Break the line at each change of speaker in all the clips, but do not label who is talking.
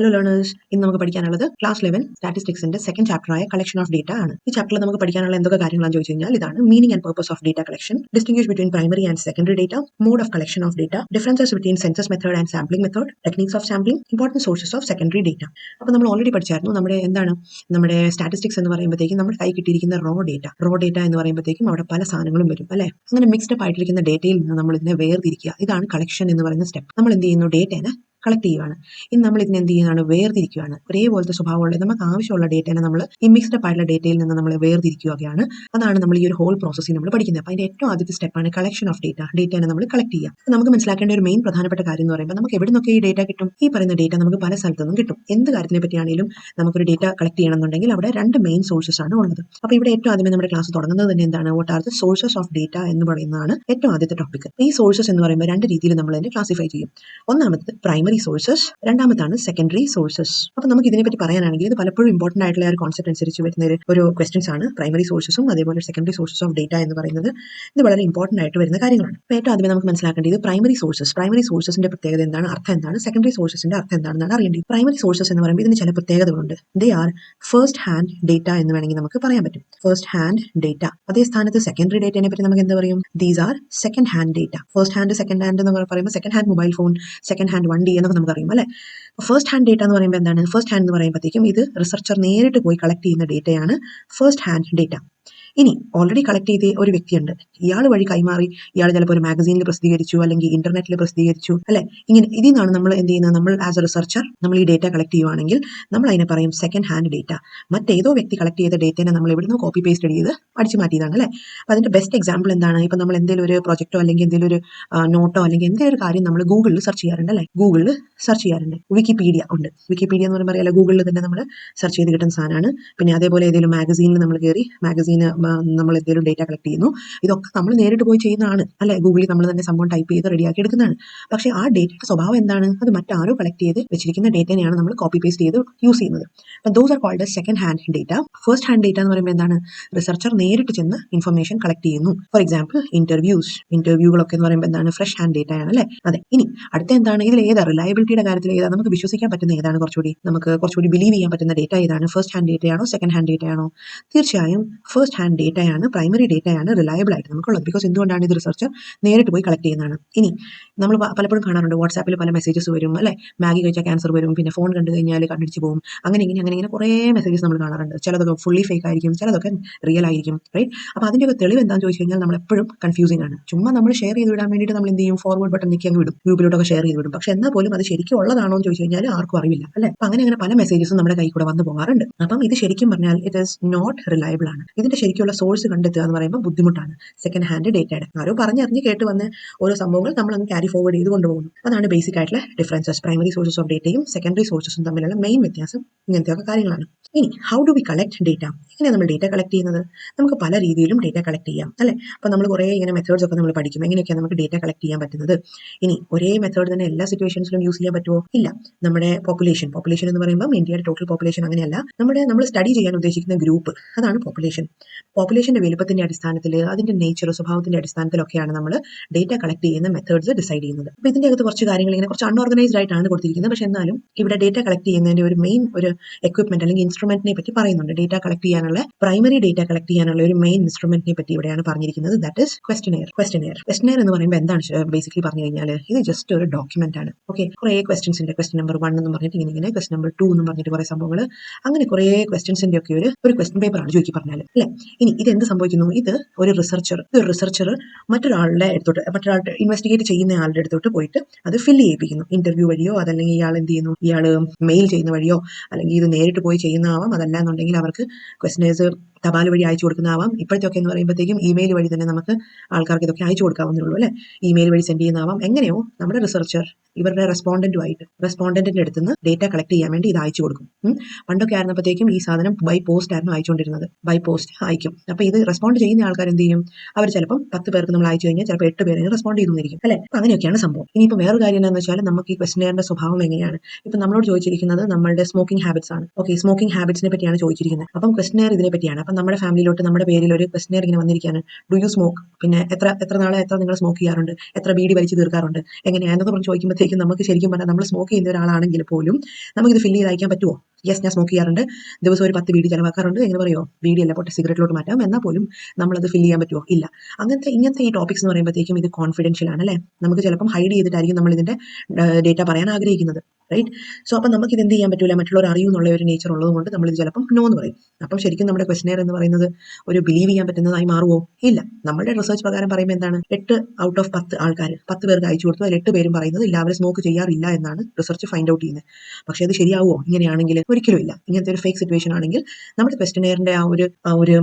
Hello learners, ഇന്ന് നമുക്ക് പഠിക്കാനുള്ളത് ക്ലാസ് 11 സ്റ്റാറ്റിസ്റ്റിക്സിന്റെ സെക്കൻഡ് ചാപ്റ്ററായ കളക്ഷൻ ഓഫ് ഡേറ്റ ആണ്. ഈ ചാപ്റ്ററിൽ നമുക്ക് പഠിക്കാനുള്ള എന്തൊക്കെ കാര്യങ്ങളാണെന്ന് ചോദിച്ചു കഴിഞ്ഞാൽ ഇതാണ്: meaning and purpose of data collection, distinguish between primary and secondary data, mode of collection of data, differences between census method and sampling method, techniques of sampling, important sources of secondary data. അപ്പോൾ നമ്മൾ already പഠിച്ചായിരുന്നു നമ്മുടെ statistics എന്ന് പറയുമ്പോഴത്തേക്കും നമ്മുടെ കൈ കിട്ടിയിരിക്കുന്ന raw data എന്ന് പറയുമ്പോഴത്തേക്കും അവിടെ പല സാധനങ്ങളും വരും അല്ലേ. അങ്ങനെ മിക്സ്ഡ് അപ്പ് ആയിട്ടിരിക്കുന്ന ഡേറ്റയിൽ നിന്ന് നമ്മൾ ഇതിനെ വേർതിരിക്കുക. ഇതാണ് കളക്ഷൻ എന്ന് പറയുന്ന സ്റ്റെപ്പ്. നമ്മൾ എന്ത് ചെയ്യുന്നു? ഡേറ്റനെ കളക്ട് ചെയ്യുകയാണ്. ഇനി നമ്മൾ ഇതിനെ എന്ത് ചെയ്യുന്നതാണ്? വേർതിരിക്കുകയാണ്. ഒരേപോലത്തെ സ്വഭാവമുള്ള നമുക്ക് ആവശ്യമുള്ള ഡേറ്റനെ നമ്മൾ ഈ മിക്സ്ഡ് അപ്പ് ആയിട്ടുള്ള ഡേറ്റയിൽ നിന്ന് നമ്മൾ വേർതിരിക്കുകയാണ്. അതാണ് നമ്മൾ ഈ ഒരു ഹോൾ പ്രോസസ്സിൽ നമ്മൾ പഠിക്കുന്നത്. അപ്പോൾ അതിന്റെ ഏറ്റവും ആദ്യത്തെ സ്റ്റെപ്പാണ് കളക്ഷൻ ഓഫ് ഡേറ്റനെ നമ്മൾ കളക്ട് ചെയ്യുക. അപ്പോൾ നമുക്ക് മനസ്സിലാക്കേണ്ട ഒരു മെയിൻ പ്രധാനപ്പെട്ട കാര്യം എന്ന് പറയുമ്പോൾ നമുക്ക് എവിടെ നിന്നൊക്കെ ഈ ഡേറ്റ കിട്ടും? ഈ പറയുന്ന ഡേറ്റ നമുക്ക് പല സ്ഥലത്തു നിന്നും കിട്ടും. എന്ത് കാര്യത്തിനെ പറ്റിയാണെങ്കിലും നമുക്കൊരു ഡേറ്റ കളക്ട് ചെയ്യണമെന്നുണ്ടെങ്കിൽ അവിടെ രണ്ട് മെയിൻ സോഴ്സസ് ആണ് ഉള്ളത്. അപ്പോൾ ഇവിടെ ഏറ്റവും ആദ്യമേ നമ്മുടെ ക്ലാസ് തുടങ്ങുന്നത് തന്നെ എന്താണ്? What are the sources of data എന്ന് പറയുന്നതാണ് ഏറ്റവും ആദ്യത്തെ ടോപ്പിക്. ഈ സോഴ്സസ് എന്ന് പറയുമ്പോൾ രണ്ട് രീതിയിൽ നമ്മൾ അതിനെ ക്ലാസിഫൈ ചെയ്യും. ഒന്നാമത് പ്രൈമറി സോഴ്സസ്, രണ്ടാമതാണ് സെക്കൻഡറി സോഴ്സസ്. അപ്പോൾ നമുക്ക് ഇതിനെപ്പറ്റി പറയാനാണെങ്കിൽ ഇത് പലപ്പോഴും ഇമ്പോർട്ടന്റ് ആയിട്ടുള്ള ഒരു കോൺസെപ്റ്റ് അനുസരിച്ച് വരുന്ന ഒരു ക്വസ്റ്റ്യൻസ് ആണ്. പ്രൈമറി സോഴ്സസും അതേപോലെ സെക്കൻഡറി സോഴ്സസ് ഓഫ് ഡേറ്റ എന്ന് പറയുന്നത് ഇത് വളരെ ഇമ്പോർട്ടന്റ് ആയിട്ട് വരുന്ന കാര്യങ്ങളാണ്. അപ്പോൾ ഏറ്റവും ആദ്യമേ നമുക്ക് മനസ്സിലാക്കേണ്ടത് പ്രൈമറി സോഴ്സസിന്റെ പ്രത്യേകത എന്താണ്, അർത്ഥം എന്താണ്, സെക്കൻഡറി സോഴ്സസിന്റെ അർത്ഥം എന്താണെന്നാണ് അറിയേണ്ടത്. പ്രൈമറി സോഴ്സസ് എന്ന് പറയുമ്പോൾ ഇതിന് ചില പ്രത്യേകതകളുണ്ട്. They are first hand data എന്ന് വേണമെങ്കിൽ നമുക്ക് പറയാൻ പറ്റും. First hand data. അതേ സ്ഥാനത്ത് സെക്കൻഡറി ഡേറ്റയെ പറ്റി നമുക്ക് എന്താ പറയും? These are second hand data. First hand, second hand എന്ന് പറയുമ്പോൾ second hand mobile phone, second hand വണ്ടി എന്നൊക്കെ നമുക്ക് അറിയും അല്ലേ. ഫസ്റ്റ് ഹാൻഡ് ഡേറ്റ എന്ന് പറയുമ്പോൾ എന്താണ്? ഫസ്റ്റ് ഹാൻഡ് എന്ന് പറയുമ്പോഴത്തേക്കും ഇത് റിസർച്ചർ നേരിട്ട് പോയി കളക്ട് ചെയ്യുന്ന ഡേറ്റയാണ് ഫസ്റ്റ് ഹാൻഡ് ഡേറ്റ. ഇനി ഓൾറെഡി കളക്ട് ചെയ്ത ഒരു വ്യക്തിയുണ്ട്, ഇയാൾ വഴി കൈമാറി, ഇയാൾ ചിലപ്പോൾ ഒരു മാഗസീനിൽ പ്രസിദ്ധീകരിച്ചു അല്ലെങ്കിൽ ഇന്റർനെറ്റിൽ പ്രസിദ്ധീകരിച്ചു അല്ലെ. ഇങ്ങനെ ഇതിൽ നിന്നാണ് നമ്മൾ എന്ത് ചെയ്യുന്നത്? നമ്മൾ ആസ് എ റിസർച്ചർ നമ്മൾ ഈ ഡേറ്റ കളക്ട് ചെയ്യുവാണെങ്കിൽ നമ്മൾ അതിനെ പറയും സെക്കൻഡ് ഹാൻഡ് ഡേറ്റ. മറ്റേതോ വ്യക്തി കളക്ട് ചെയ്ത ഡേറ്റനെ നമ്മൾ ഇവിടുന്ന് കോപ്പി പേസ്റ്റ് ചെയ്ത് അടിച്ചു മാറ്റിയതാണ് അല്ലേ. അപ്പോൾ അതിന്റെ ബെസ്റ്റ് എക്സാമ്പിൾ എന്താണ്? ഇപ്പം നമ്മൾ എന്തെങ്കിലും ഒരു പ്രൊജക്റ്റോ അല്ലെങ്കിൽ എന്തെങ്കിലും ഒരു നോട്ടോ അല്ലെങ്കിൽ എന്തെങ്കിലും ഒരു കാര്യം നമ്മൾ ഗൂഗിളിൽ സെർച്ച് ചെയ്യാറുണ്ട് അല്ലേ. ഗൂഗിളിൽ സെർച്ച് ചെയ്യാറുണ്ട്. വിക്കിപീഡിയ ഉണ്ട്. വിക്കിപീഡിയ എന്ന് പറയുമ്പോൾ അറിയാലോ, ഗൂഗിളിൽ തന്നെ നമ്മൾ സെർച്ച് ചെയ്ത് കിട്ടുന്ന സാധനമാണ്. പിന്നെ അതേപോലെ ഏതെങ്കിലും മാഗസീനിൽ നമ്മൾ കയറി മാഗസീന് നമ്മൾ എന്തെങ്കിലും ഡേറ്റ കളക്ട് ചെയ്യുന്നു. ഇതൊക്കെ നമ്മൾ നേരിട്ട് പോയി ചെയ്യുന്നതാണ് അല്ലെ. ഗൂഗിളിൽ നമ്മൾ തന്നെ സംഭവം ടൈപ്പ് ചെയ്ത് റെഡിയാക്കി എടുക്കുന്നതാണ്. പക്ഷേ ആ ഡേറ്റയുടെ സ്വഭാവം എന്താണ്? അത് മറ്റാരോ കളക്ട് ചെയ്ത് വെച്ചിരിക്കുന്ന ഡേറ്റനെയാണ് നമ്മൾ കോപ്പി പേസ്റ്റ് ചെയ്ത് യൂസ് ചെയ്യുന്നത്. അപ്പം those are called second hand data. First hand data എന്ന് പറയുമ്പോൾ എന്താണ്? റിസർച്ചർ നേരിട്ട് ചെന്ന് ഇൻഫർമേഷൻ കളക്ട് ചെയ്യുന്നു. ഫോർ എക്സാമ്പിൾ ഇന്റർവ്യൂകളൊക്കെ എന്ന് പറയുമ്പോൾ എന്താണ്? ഫ്രഷ് ഹാൻഡ് ഡേറ്റ ആണ് അല്ലേ. അതെ. ഇനി അടുത്ത എന്താണ്? ഇതിൽ ഏതാ റിലയബിലിറ്റിയുടെ കാര്യത്തിൽ ഏതാ നമുക്ക് വിശ്വസിക്കാൻ പറ്റുന്ന ഏതാണ്? കുറച്ചുകൂടി ബിലീവ് ചെയ്യാൻ പറ്റുന്ന ഡേറ്റ ഏതാണ്? ഫസ്റ്റ് ഹാൻഡ് ഡേറ്റയാണോ സെക്കൻഡ് ഹാൻഡ് ഡേറ്റയാണോ? തീർച്ചയായും ഫസ്റ്റ് ഹാൻഡ് ഡേറ്റയാണ്, പ്രൈമറി ഡേറ്റയാണ് റിലയബിൾ ആയിട്ട് നമുക്കുള്ളത്. ബിക്കോസ് എന്തുകൊണ്ടാണ്? ഇത് റിസർച്ചർ നേരിട്ട് പോയി കളക്ട് ചെയ്യുന്നതാണ്. ഇനി നമ്മൾ പലപ്പോഴും കാണാറുണ്ട് വാട്സാപ്പിൽ പല മെസ്സേജസ് വരും അല്ലെ. മാഗി കഴിച്ചാൽ ക്യാൻസർ വരും, പിന്നെ ഫോൺ കണ്ടു കഴിഞ്ഞാൽ കണ്ടിടിച്ച് പോകും, അങ്ങനെ ഇങ്ങനെ കുറേ മെസ്സേജസ് നമ്മൾ കാണാറുണ്ട്. ചിലതൊക്കെ ഫുള്ളി ഫേക്ക് ആയിരിക്കും, ചിലതൊക്കെ റിയൽ ആയിരിക്കും, റൈറ്റ്. അപ്പോൾ അതിൻ്റെയൊക്കെ തെളിവ് എന്താണെന്ന് ചോദിച്ചു കഴിഞ്ഞാൽ നമ്മൾ എപ്പോഴും കൺഫ്യൂസിംഗ് ആണ്. ചുമ്മാ നമ്മൾ ഷെയർ ചെയ്ത് വിടാൻ വേണ്ടിയിട്ട് നമ്മൾ എന്ത് ചെയ്യും? ഫോർവേഡ് ബട്ടൺ നിൽക്കി അങ്ങ് വിടും, ഗ്രൂപ്പിലോട്ടൊക്കെ ഷെയർ ചെയ്ത് വിടും. പക്ഷെ എന്നാൽ പോലും അത് ശരിക്കും ഉള്ളതാണോ എന്ന് ചോദിച്ചു കഴിഞ്ഞാൽ ആർക്കും അറിയില്ല അല്ലെ. അപ്പം അങ്ങനെ പല മെസ്സേജസും നമ്മുടെ കൈ കൂടെ വന്നു പോകാറുണ്ട്. അപ്പം ഇത് ശരിക്കും പറഞ്ഞാൽ ഇറ്റ് ഈസ് നോട്ട് റിലയബിൾ ആണ്. ഇതിന്റെ ശരിക്കുള്ള സോഴ്സ് കണ്ടെത്തുക എന്ന് പറയുമ്പോൾ ബുദ്ധിമുട്ടാണ്. സെക്കൻഡ് ഹാൻഡ് ഡേറ്റയുടെ ആരോ പറഞ്ഞറിഞ്ഞ് കേട്ട് വന്ന് ഓരോ സംഭവങ്ങൾ നമ്മൾ അങ്ങ് ക്യാരി ഫോർവേഡ് ചെയ്ത് കൊണ്ടുപോകുന്നു. അതാണ് ബേസിക് ആയിട്ടുള്ള ഡിഫറൻസസ്. പ്രൈമറി സോഴ്സസ് ഓഫ് ഡേറ്റയും സെക്കൻഡറി സോഴ്സസും തമ്മിലുള്ള മെയിൻ വ്യത്യാസം ഇങ്ങനത്തെയൊക്കെ കാര്യങ്ങളാണ്. ഇനി how do we collect data? എങ്ങനെയാണ് നമ്മൾ ഡേറ്റ കളക്ട് ചെയ്യുന്നത്? നമുക്ക് പല രീതിയിലും ഡേറ്റ കളക്ട് ചെയ്യാം അല്ലെ. അപ്പോൾ നമ്മൾ കുറേ ഇങ്ങനെ മെത്തേഡ്സ് ഒക്കെ നമ്മൾ പഠിക്കും, എങ്ങനെയൊക്കെയാണ് നമുക്ക് ഡേറ്റ കളക്ട് ചെയ്യാൻ പറ്റുന്നത്. ഇനി ഒരേ മെത്തേഡ് തന്നെ എല്ലാ സിറ്റുവേഷൻസിലും യൂസ് ചെയ്യാൻ പറ്റുമോ? ഇല്ല. നമ്മുടെ പോപ്പുലേഷൻ എന്ന് പറയുമ്പോൾ ഇന്ത്യയുടെ ടോട്ടൽ പോപ്പുലേഷൻ അങ്ങനെയല്ല, നമ്മൾ സ്റ്റഡി ചെയ്യാൻ ഉദ്ദേശിക്കുന്ന ഗ്രൂപ്പ്, അതാണ് പോപ്പുലേഷന്റെ വലുപ്പത്തിന്റെ അടിസ്ഥാനത്തിൽ, അതിന്റെ നേച്ചർ, സ്വഭാവത്തിന്റെ അടിസ്ഥാനത്തിലൊക്കെയാണ് നമ്മൾ ഡേറ്റ കളക്ട് ചെയ്യുന്ന മെത്തേഡ്സ് ഡിസൈഡ് ചെയ്യുന്നത്. അപ്പോൾ ഇതിന്റെ അകത്ത് കുറച്ച് കാര്യങ്ങൾ ഇങ്ങനെ കുറച്ച് അൺഓർഗനൈസ്ഡ് ആയിട്ടാണ് കൊടുത്തിരിക്കുന്നത്. പക്ഷെ എന്നാലും ഇവിടെ ഡേറ്റ കളക്ട് ചെയ്യുന്നതിന്റെ ഒരു മെയിൻ ഒരു എക്വിപ്മെന്റ് അല്ലെങ്കിൽ ഇൻസ്ട്രുമെന്റിനെ പറ്റി പറയുന്നുണ്ട്. ഡേറ്റ കളക്ട് ചെയ്യാനുള്ള, പ്രൈമറി ഡേറ്റ കളക്ട് ചെയ്യാനുള്ള ഒരു മെയിൻ ഇൻസ്ട്രുമെന്റിനെ പറ്റി ഇവിടെയാണ് പറഞ്ഞിരിക്കുന്നത്. ദാറ്റ് ഈസ് ക്വസ്റ്റനെയർ എന്ന് പറയുമ്പോൾ എന്താണ് ബേസിക്കലി പറഞ്ഞു കഴിഞ്ഞാൽ ഇത് ജസ്റ്റ് ഒരു ഡോക്യുമെന്റ് ആണ്. ഓക്കെ. കുറേ ക്വസ്റ്റ്യൻസ് ഉണ്ട്. ക്വസ്റ്റ്യൻ നമ്പർ 1 എന്ന് പറഞ്ഞിട്ട് ഇങ്ങനെ, ക്വസ്റ്റ്യൻ നമ്പർ 2 എന്ന് പറഞ്ഞിട്ട് കുറേ സംഭവങ്ങൾ, അങ്ങനെ കുറേ ക്വസ്റ്റ്യൻസിന്റെ ഒക്കെ ഒരു ക്വസ്റ്റ്യൻ പേപ്പർ ആണ് ചുരുക്കി പറഞ്ഞാൽ അല്ലെ. ഇനി ഇത് എന്ത് സംഭവിക്കുന്നു? ഇത് ഒരു റിസർച്ചർ മറ്റൊരാളുടെ ഇൻവെസ്റ്റിഗേറ്റ് ചെയ്യുന്ന ആളുടെ അടുത്തോട്ട് പോയിട്ട് അത് ഫില്ല് ചെയ്യിപ്പിക്കുന്നു. ഇന്റർവ്യൂ വഴിയോ, അതല്ലെങ്കിൽ ഇയാൾ എന്ത് ചെയ്യുന്നു, ഇയാൾ മെയിൽ ചെയ്യുന്ന വഴിയോ, അല്ലെങ്കിൽ ഇത് നേരിട്ട് പോയി ചെയ്യുന്നതാവാം. അതല്ല എന്നുണ്ടെങ്കിൽ അവർക്ക് ക്വസ്റ്റനേഴ്സ് തപാൽ വഴി അയച്ചു കൊടുക്കുന്നതാവാം. ഇപ്പോഴത്തെയൊക്കെ എന്ന് പറയുമ്പോഴത്തേക്കും ഇമെയിൽ വഴി തന്നെ നമുക്ക് ആൾക്കാർക്ക് ഇതൊക്കെ അയച്ചു കൊടുക്കാവുന്നേ അല്ലെ. ഇമെയിൽ വഴി സെൻഡ് ചെയ്യുന്നതാവാം. എങ്ങനെയോ നമ്മുടെ റിസർച്ചർ ഇവരുടെ റെസ്പോണ്ടന്റിന്റെ അടുത്ത് നിന്ന് ഡേറ്റ കളക്ട് ചെയ്യാൻ വേണ്ടി ഇത് അയച്ചു കൊടുക്കും. പണ്ടൊക്കെ ആയിരുന്നപ്പോഴത്തേക്കും ഈ സാധനം ബൈ പോസ്റ്റ് ആയിരുന്നു അയച്ചുകൊണ്ടിരുന്നത്. ബൈ പോസ്റ്റ് അയക്കും. അപ്പോൾ ഇത് റെസ്പോണ്ട് ചെയ്യുന്ന ആൾക്കാർ എന്ത് ചെയ്യും? അവർ ചിലപ്പം 10 പേർക്ക് നമ്മൾ അയച്ചു കഴിഞ്ഞാൽ ചിലപ്പോൾ 8 പേര് റെസ്പോണ്ട് ചെയ്തിരിക്കും അല്ലെ. അപ്പോൾ അങ്ങനെയൊക്കെയാണ് സംഭവം. ഇനിയിപ്പോൾ വേറൊരു കാര്യം എന്താണെന്ന് വെച്ചാൽ നമുക്ക് ഈ ക്വസ്റ്റനെയറിന്റെ സ്വഭാവം എങ്ങനെയാണ്? ഇപ്പം നമ്മളോട് ചോദിച്ചിരിക്കുന്നത് നമ്മളുടെ സ്മോക്കിംഗ് ഹാബിറ്റ്സ് ആണ്. ഓക്കെ. സ്മോക്കിംഗ് ഹാബിറ്റ്സിനെ പറ്റിയാണ് ചോദിച്ചിരിക്കുന്നത്. അപ്പം ക്വസ്റ്റനെയർ ഇതിനെ പറ്റിയാണ്. അപ്പം അപ്പം നമ്മുടെ ഫാമിലിയിലോട്ട് നമ്മുടെ പേരിൽ ഒരു ക്വസ്റ്റനെയർ ഇങ്ങനെ വന്നിരിക്കുകയാണ്, ഡു യു സ്മോക്ക്, പിന്നെ എത്ര നാളെ നിങ്ങൾ സ്മോക്ക് ചെയ്യാറുണ്ട്, എത്ര ബീഡി വലിച്ചു തീർക്കാറുണ്ട്, എങ്ങനെയാണെന്നൊക്കെ പറഞ്ഞ് ചോദിക്കുമ്പോഴത്തേക്കും നമുക്ക് ശരിക്കും പറഞ്ഞാൽ നമ്മൾ സ്മോക്ക് ചെയ്യുന്ന ഒരാളാണെങ്കിൽ പോലും നമുക്കിത് ഫില്ല് ചെയ്ത് അയക്കാൻ പറ്റുമോ? യെസ്, ഞാൻ സ്മോക്ക് ചെയ്യാറുണ്ട്, ദിവസം ഒരു 10 ബീഡി ചിലവാക്കാറുണ്ട്, എങ്ങനെ പറയുമോ, ബീഡി അല്ല പോട്ടെ സിഗരറ്റിലോട്ട് മാറ്റാം, എന്നാൽ പോലും നമ്മളത് ഫില്ല് ചെയ്യാൻ പറ്റുമോ? ഇല്ല. ഇങ്ങനത്തെ ഈ ടോപ്പിക്സ് എന്ന് പറയുമ്പോഴത്തേക്കും ഇത് കോൺഫിഡൻഷ്യൽ ആണ് അല്ലേ? നമുക്ക് ചിലപ്പം ഹൈഡ് ചെയ്തിട്ടായിരിക്കും നമ്മൾ ഇതിന്റെ ഡേറ്റ പറയാൻ ആഗ്രഹിക്കുന്നത്, റൈറ്റ്? സോ അപ്പം നമുക്ക് ഇത് എന്ത് ചെയ്യാൻ പറ്റില്ല, മറ്റുള്ളവർ അറിയുന്നുള്ള ഒരു നേച്ചർ ഉള്ളതുകൊണ്ട് നമ്മൾ ഇത് ചിലപ്പം നോ എന്ന് പറയും. അപ്പം ശരിക്കും നമ്മുടെ ക്വസ്റ്റനെയർ എന്ന് പറയുന്നത് ഒരു ബിലീവ് ചെയ്യാൻ പറ്റുന്നതായി മാറുമോ? ഇല്ല. നമ്മുടെ റിസർച്ച് പ്രകാരം പറയുമ്പോൾ എന്താണ്, 8 ഔട്ട് ഓഫ് 10 ആൾക്കാർ 10 പേർക്ക് അയച്ചു കൊടുത്തു, അതിൽ 8 പേരും പറയുന്നത് ഇല്ല, അവർ സ്മോക്ക് ചെയ്യാറില്ല എന്നാണ് റിസർച്ച് ഫൈൻഡ് ഔട്ട് ചെയ്യുന്നത്. പക്ഷേ അത് ശരിയാവുമോ ഇങ്ങനെയാണെങ്കിൽ? ഒരിക്കലും ഇല്ല. ഇങ്ങനത്തെ ഒരു ഫേക്ക് സിറ്റുവേഷൻ ആണെങ്കിൽ നമ്മുടെ ക്വസ്റ്റനെയറിന്റെ ആ ഒരു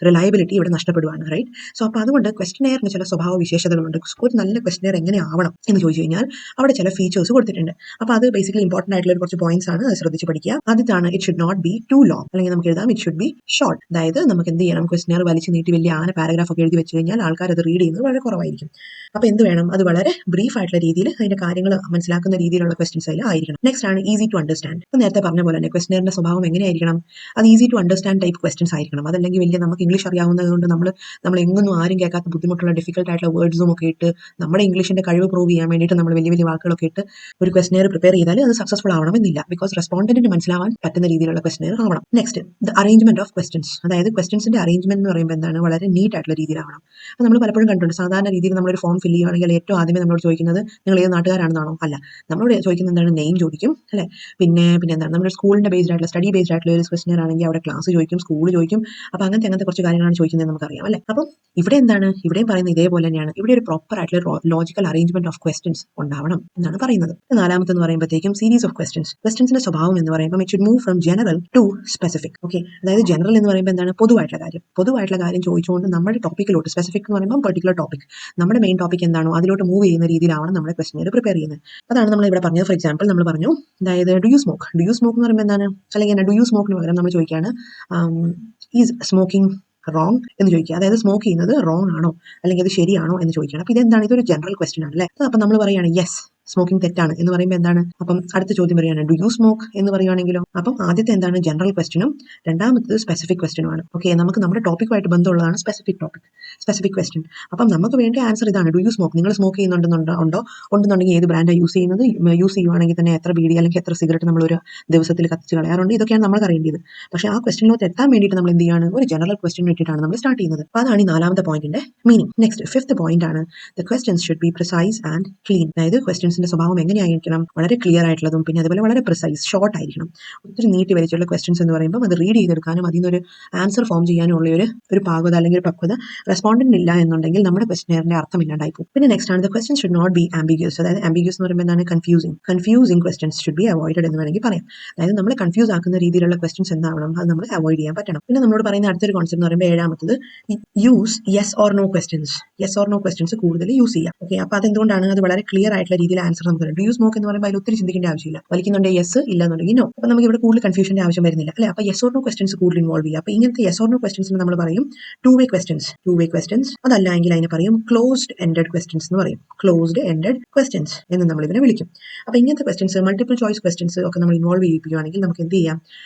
റിലയബിലിറ്റി ഇവിടെ നഷ്ടപ്പെടുവാണ്, റൈറ്റ്? സോ അപ്പോൾ അതുകൊണ്ട് ക്വസ്റ്റനെയറിന് ചില സ്വഭാവ വിശേഷതകളുണ്ട്. ഒരു നല്ല ക്വസ്റ്റനെയർ എങ്ങനെ ആവണം എന്ന് ചോദിച്ചു കഴിഞ്ഞാൽ അവിടെ ചില ഫീച്ചേഴ്സ് കൊടുത്തിട്ടുണ്ട്. അപ്പോൾ അത് ബേസിക്കലി ഇമ്പോർട്ടന്റ് ആയിട്ടുള്ള കുറച്ച് പോയിന്റ്സ് ആണ്, അത് ശ്രദ്ധിച്ച് പഠിക്കുക. ആദ്യത്താണ് it should not be too long, അല്ലെങ്കിൽ നമുക്ക് എഴുതാം ഇറ്റ് ഷുഡ് ബി ഷോർട്ട്. അതായത് നമുക്ക് എന്ത് ചെയ്യണം, ക്വസ്റ്റനെയർ വലിച്ചു നീട്ടി വലിയ പാരഗ്രാഫ് ഒക്കെ എഴുതി വെച്ച് കഴിഞ്ഞാൽ ആൾക്കാർ അത് റീഡ് ചെയ്യുന്നത് വളരെ കുറവായിരിക്കും. അപ്പോൾ എന്ത് വേണം, അത് വളരെ ബ്രീഫ് ആയിട്ടുള്ള രീതിയിൽ അതിന്റെ കാര്യങ്ങൾ മനസ്സിലാക്കുന്ന രീതിയിലുള്ള ക്വസ്റ്റൻസ് അതിൽ ആയിരിക്കണം. നെക്സ്റ്റ് ആണ് ഈസി ടു അണ്ടർസ്റ്റാൻഡ്. ഇപ്പോൾ നേരത്തെ പറഞ്ഞ പോലെ തന്നെ ക്വസ്റ്റനെയറിന്റെ സ്വഭാവം എങ്ങനെയായിരിക്കണം, അത് easy to understand type questions ആയിരിക്കണം. അതല്ലെങ്കിൽ വലിയ നമുക്ക് ഇംഗ്ലീഷ് അറിയാവുന്നത് കൊണ്ട് നമ്മൾ എങ്ങൊന്നും ആരും കേൾക്കാത്ത ബുദ്ധിമുട്ടുള്ള ഡിഫിക്കൽട്ട് ആയിട്ടുള്ള വേർഡ്സും ഒക്കെ ഇട്ട് നമ്മുടെ ഇംഗ്ലീഷിന്റെ കഴിവ് പ്രൂവ് ചെയ്യാൻ വേണ്ടിയിട്ട് നമ്മൾ വലിയ വലിയ വാക്കുകളൊക്കെ ഇട്ട് ഒരു ക്വസ്റ്റനെയർ പ്രിപ്പയർ ചെയ്താൽ അത് സക്സസ്ഫുൾ ആവണമെന്നില്ല. ബിക്കോസ് റെസ്പോണ്ടന്റിന് മനസ്സിലാവാൻ പറ്റുന്ന രീതിയിലുള്ള ക്വസ്റ്റനെയർ ആവണം. Next, the arrangement of questions. അതായത് ക്വസ്റ്റൻസിന്റെ അറേഞ്ച്മെന്റ് എന്ന് പറയുമ്പോൾ എന്താണ്, വളരെ നീറ്റ് ആയിട്ടുള്ള രീതിയിലാവണം. അപ്പോൾ നമ്മൾ പലപ്പോഴും കണ്ടിട്ടുണ്ട്, സാധാരണ രീതിയിൽ നമ്മളൊരു ഫോം ഫില്ല് ചെയ്യുകയാണെങ്കിൽ ഏറ്റവും ആദ്യമേ നമ്മളോട് ചോദിക്കുന്നത് നിങ്ങൾ ഏത് നാട്ടുകാരാണെന്നാണോ? അല്ല, നമ്മളോട് ചോദിക്കുന്നത് എന്താണ്, നെയിം ചോദിക്കും അല്ലെ, പിന്നെ എന്താണ്, നമ്മുടെ സ്കൂളിന്റെ ബേസ്ഡ് ആയിട്ടുള്ള സ്റ്റഡി ബേസ്ഡ് ആയിട്ടുള്ള ഒരു ക്വസ്റ്റനെയർ ആണെങ്കിൽ അവിടെ ക്ലാസ് ചോദിക്കും, സ്കൂൾ ചോദിക്കും. അപ്പോൾ അങ്ങനത്തെ കുറച്ച് കാര്യങ്ങളാണ് ചോദിക്കുന്നത് നമുക്കറിയാം അല്ലെ. അപ്പം ഇവിടെ എന്താണ്, ഇവിടെയും പറയുന്നത് ഇതേപോലെ തന്നെയാണ്. ഇവിടെ ഒരു പ്രോപ്പർ ആയിട്ടുള്ള ലോജിക്കൽ അറേഞ്ച്മെന്റ് ഓഫ് ക്വസ്റ്റൻസ് ഉണ്ടാവണം എന്നാണ് പറയുന്നത്. നാലാമത്തെന്ന് പറയുമ്പോഴത്തേക്കും സീരീസ് ഓഫ് ക്വസ്റ്റൻസിന്റെ സ്വഭാവം എന്ന് പറയുമ്പോൾ it should move from general to specific. Okay, അതായത് ജനറൽ എന്ന് പറയുമ്പോൾ എന്താണ്, പൊതുവായിട്ടുള്ള കാര്യം ചോദിച്ചുകൊണ്ട് നമ്മുടെ ടോപ്പിക്കിലോട്ട്, സ്പെസിഫിക് എന്ന് പറയുമ്പോൾ പെർട്ടിക്കുലർ ടോപ്പിക്, നമ്മുടെ മെയിൻ ടോപ്പിക് എന്താണോ അതിലോട്ട് മൂവ് ചെയ്യുന്ന രീതിയിലാണ് നമ്മുടെ ക്വസ്റ്റനെയർ പ്രിപ്പയർ ചെയ്യുന്നത്. അതാണ് നമ്മൾ ഇവിടെ പറഞ്ഞത്. ഫോർ എക്സാമ്പിൾ നമ്മൾ പറഞ്ഞു, അതായത് ഡു യു സ്മോക്ക് എന്ന് പറയുമ്പോൾ എന്താണ്, അല്ലെങ്കിൽ ഡു യു സ്മോക്കിന് പകരം നമ്മൾ ചോദിക്കുകയാണ് ഈസ് സ്മോക്കിംഗ് റോങ് എന്ന് ചോദിക്കുക. അതായത് സ്മോക്ക് ചെയ്യുന്നത് റോങ് ആണോ, അല്ലെങ്കിൽ അത് ശരിയാണോ എന്ന് ചോദിക്കണം. അപ്പോൾ ഇതെന്താണ്, ഇതൊരു ജനറൽ ക്വസ്റ്റൻ ആണ് അല്ലേ. അപ്പം നമ്മൾ പറയുകയാണ് യെസ് സ്മോക്കിംഗ് തെറ്റാണ് എന്ന് പറയുമ്പോൾ എന്താണ്, അപ്പം അടുത്ത ചോദ്യം പറയുകയാണ് ഡു യു സ്മോക്ക് എന്ന് പറയുകയാണെങ്കിലോ. അപ്പം ആദ്യത്തെ എന്താണ്, ജനറൽ ക്വസ്റ്റനും, രണ്ടാമത്തത് സ്പെസിഫിക് ക്വസ്റ്റനുമാണ്. ഓക്കെ, നമുക്ക് നമ്മുടെ ടോപ്പിക്കുമായിട്ട് ബന്ധമുള്ളതാണ് സ്പെസിഫിക് ക്വസ്റ്റൻ. അപ്പം നമുക്ക് വേണ്ട ആൻസർ ഇതാണ്, ഡു യു സ്മോക്ക്, നിങ്ങൾ സ്മോക്ക് ഉണ്ടെന്നുണ്ടെങ്കിൽ ഏത് ബ്രാൻഡാണ് യൂസ് ചെയ്യുന്നത്, യൂസ് ചെയ്യുവാണെങ്കിൽ തന്നെ എത്ര ബീഡി അല്ലെങ്കിൽ എത്ര സിഗരറ്റ് നമ്മൾ ഒരു ദിവസത്തിൽ കത്തിച്ച് കളയാറുണ്ട്, ഇതൊക്കെയാണ് നമ്മൾ അറിയേണ്ടത്. പക്ഷേ ആ ക്വസ്റ്റനിലോട്ട് എത്താൻ വേണ്ടിയിട്ട് നമ്മൾ എന്ത് ചെയ്യാണ്, ഒരു ജനറൽ ക്വസ്റ്റൻ ഇട്ടിട്ടാണ് നമ്മൾ സ്റ്റാർട്ട് ചെയ്യുന്നത്. അപ്പോൾ അതാണ് ഈ നാലാമത്തെ പോയിന്റിന്റെ മീനിങ്. നെക്സ്റ്റ്, ഫിഫ്ത്ത് പോയിന്റ് ആണ് the questions should B precise and clean. അതായത് ക്വസ്റ്റൻസിന്റെ സ്വഭാവം എങ്ങനെയായിരിക്കണം, വളരെ ക്ലിയർ ആയിട്ടുള്ളതും പിന്നെ അതുപോലെ വളരെ പ്രിസൈസ്, ഷോർട്ട് ആയിരിക്കണം. ഒത്തിരി നീട്ടി വലിച്ചുള്ള ക്വസ്റ്റൻസ് എന്ന് പറയുമ്പോൾ അത് റീഡ് ചെയ്തെടുക്കാനും അതിൽ നിന്നൊരു ആൻസർ ഫോം ചെയ്യാനും ഉള്ള ഒരു പാകത അല്ലെങ്കിൽ ഒരു പക്വത റെസ്പോണ്ടന്റ് ഇല്ല എന്നുണ്ടെങ്കിൽ നമ്മുടെ ക്വസ്റ്റനെയറിന്റെ അർത്ഥം ഇല്ലാണ്ടായി പോകും. പിന്നെ നെക്സ്റ്റ് ആണ് the question should not be ambiguous. അതായത് ആംബിഗ്യൂസ് എന്ന് പറയുമ്പോൾ എന്താണ്, confusing questions should be avoided എന്ന് വേണമെങ്കിൽ പറയാം. അതായത് നമ്മളെ കൺഫ്യൂസ് ആക്കുന്ന രീതിയിലുള്ള ക്വസ്റ്റൻസ് എന്താവണം, അത് നമ്മൾ അവോയ്ഡ് ചെയ്യാൻ പറ്റണം. പിന്നെ നമ്മളോട് പറയുന്ന അടുത്തൊരു കോൺസെപ്റ്റ് എന്ന് പറയുമ്പോൾ ഏഴാമത്തത്, use yes or no questions കൂടുതൽ യൂസ് ചെയ്യാം. ഓക്കെ, അപ്പോൾ അതെന്തുകൊണ്ടാണ്, അത് വളരെ ക്ലിയർ ആയിട്ടുള്ള രീതിയിൽ ആൻസർ നമുക്ക് ഡു യു സ്മോക്ക് എന്ന് പറയുമ്പോൾ അതിൽ ഒത്തിരി ചിന്തിക്കേണ്ട ആവശ്യമില്ല. വലിക്കുന്നുണ്ട് യെസ്, ഇല്ല എന്നുണ്ടെങ്കിൽ നോ. അപ്പോൾ നമുക്ക് ഇവിടെ കൂടുതൽ കൺഫ്യൂഷന്റെ ആവശ്യം വരുന്നില്ല അല്ലെ. അപ്പോൾ യെസ് ഓർ നോ ക്വസ്റ്റൻസ് കൂടുതൽ ഇൻവോൾവ് ചെയ്യുക. അപ്പോൾ ഇങ്ങനത്തെ യെസ് ഓർ നോ ക്വസ്റ്റൻസിന് നമ്മൾ പറയും ടു വേ ക്വസ്റ്റൻസ്. അതല്ല എങ്കിൽ അതിനെ പറയും ക്ലോസ്ഡ് എൻഡഡ് ക്വസ്റ്റൻസ് എന്ന് പറയും. ക്ലോസ്ഡ് എൻഡഡ് ക്വസ്റ്റൻസ് എന്ന് നമ്മൾ ഇതിനെ വിളിക്കും. അപ്പോൾ ഇങ്ങനത്തെ ക്വസ്റ്റൻസ്, മൾട്ടിപ്പിൾ ചോയ്സ് ക്വസ്റ്റൻസ് ഒക്കെ നമ്മൾ ഇൻവോൾവ് ചെയ്യിപ്പിക്കുകയാണെങ്കിൽ നമുക്ക് എന്ത് ചെയ്യാം,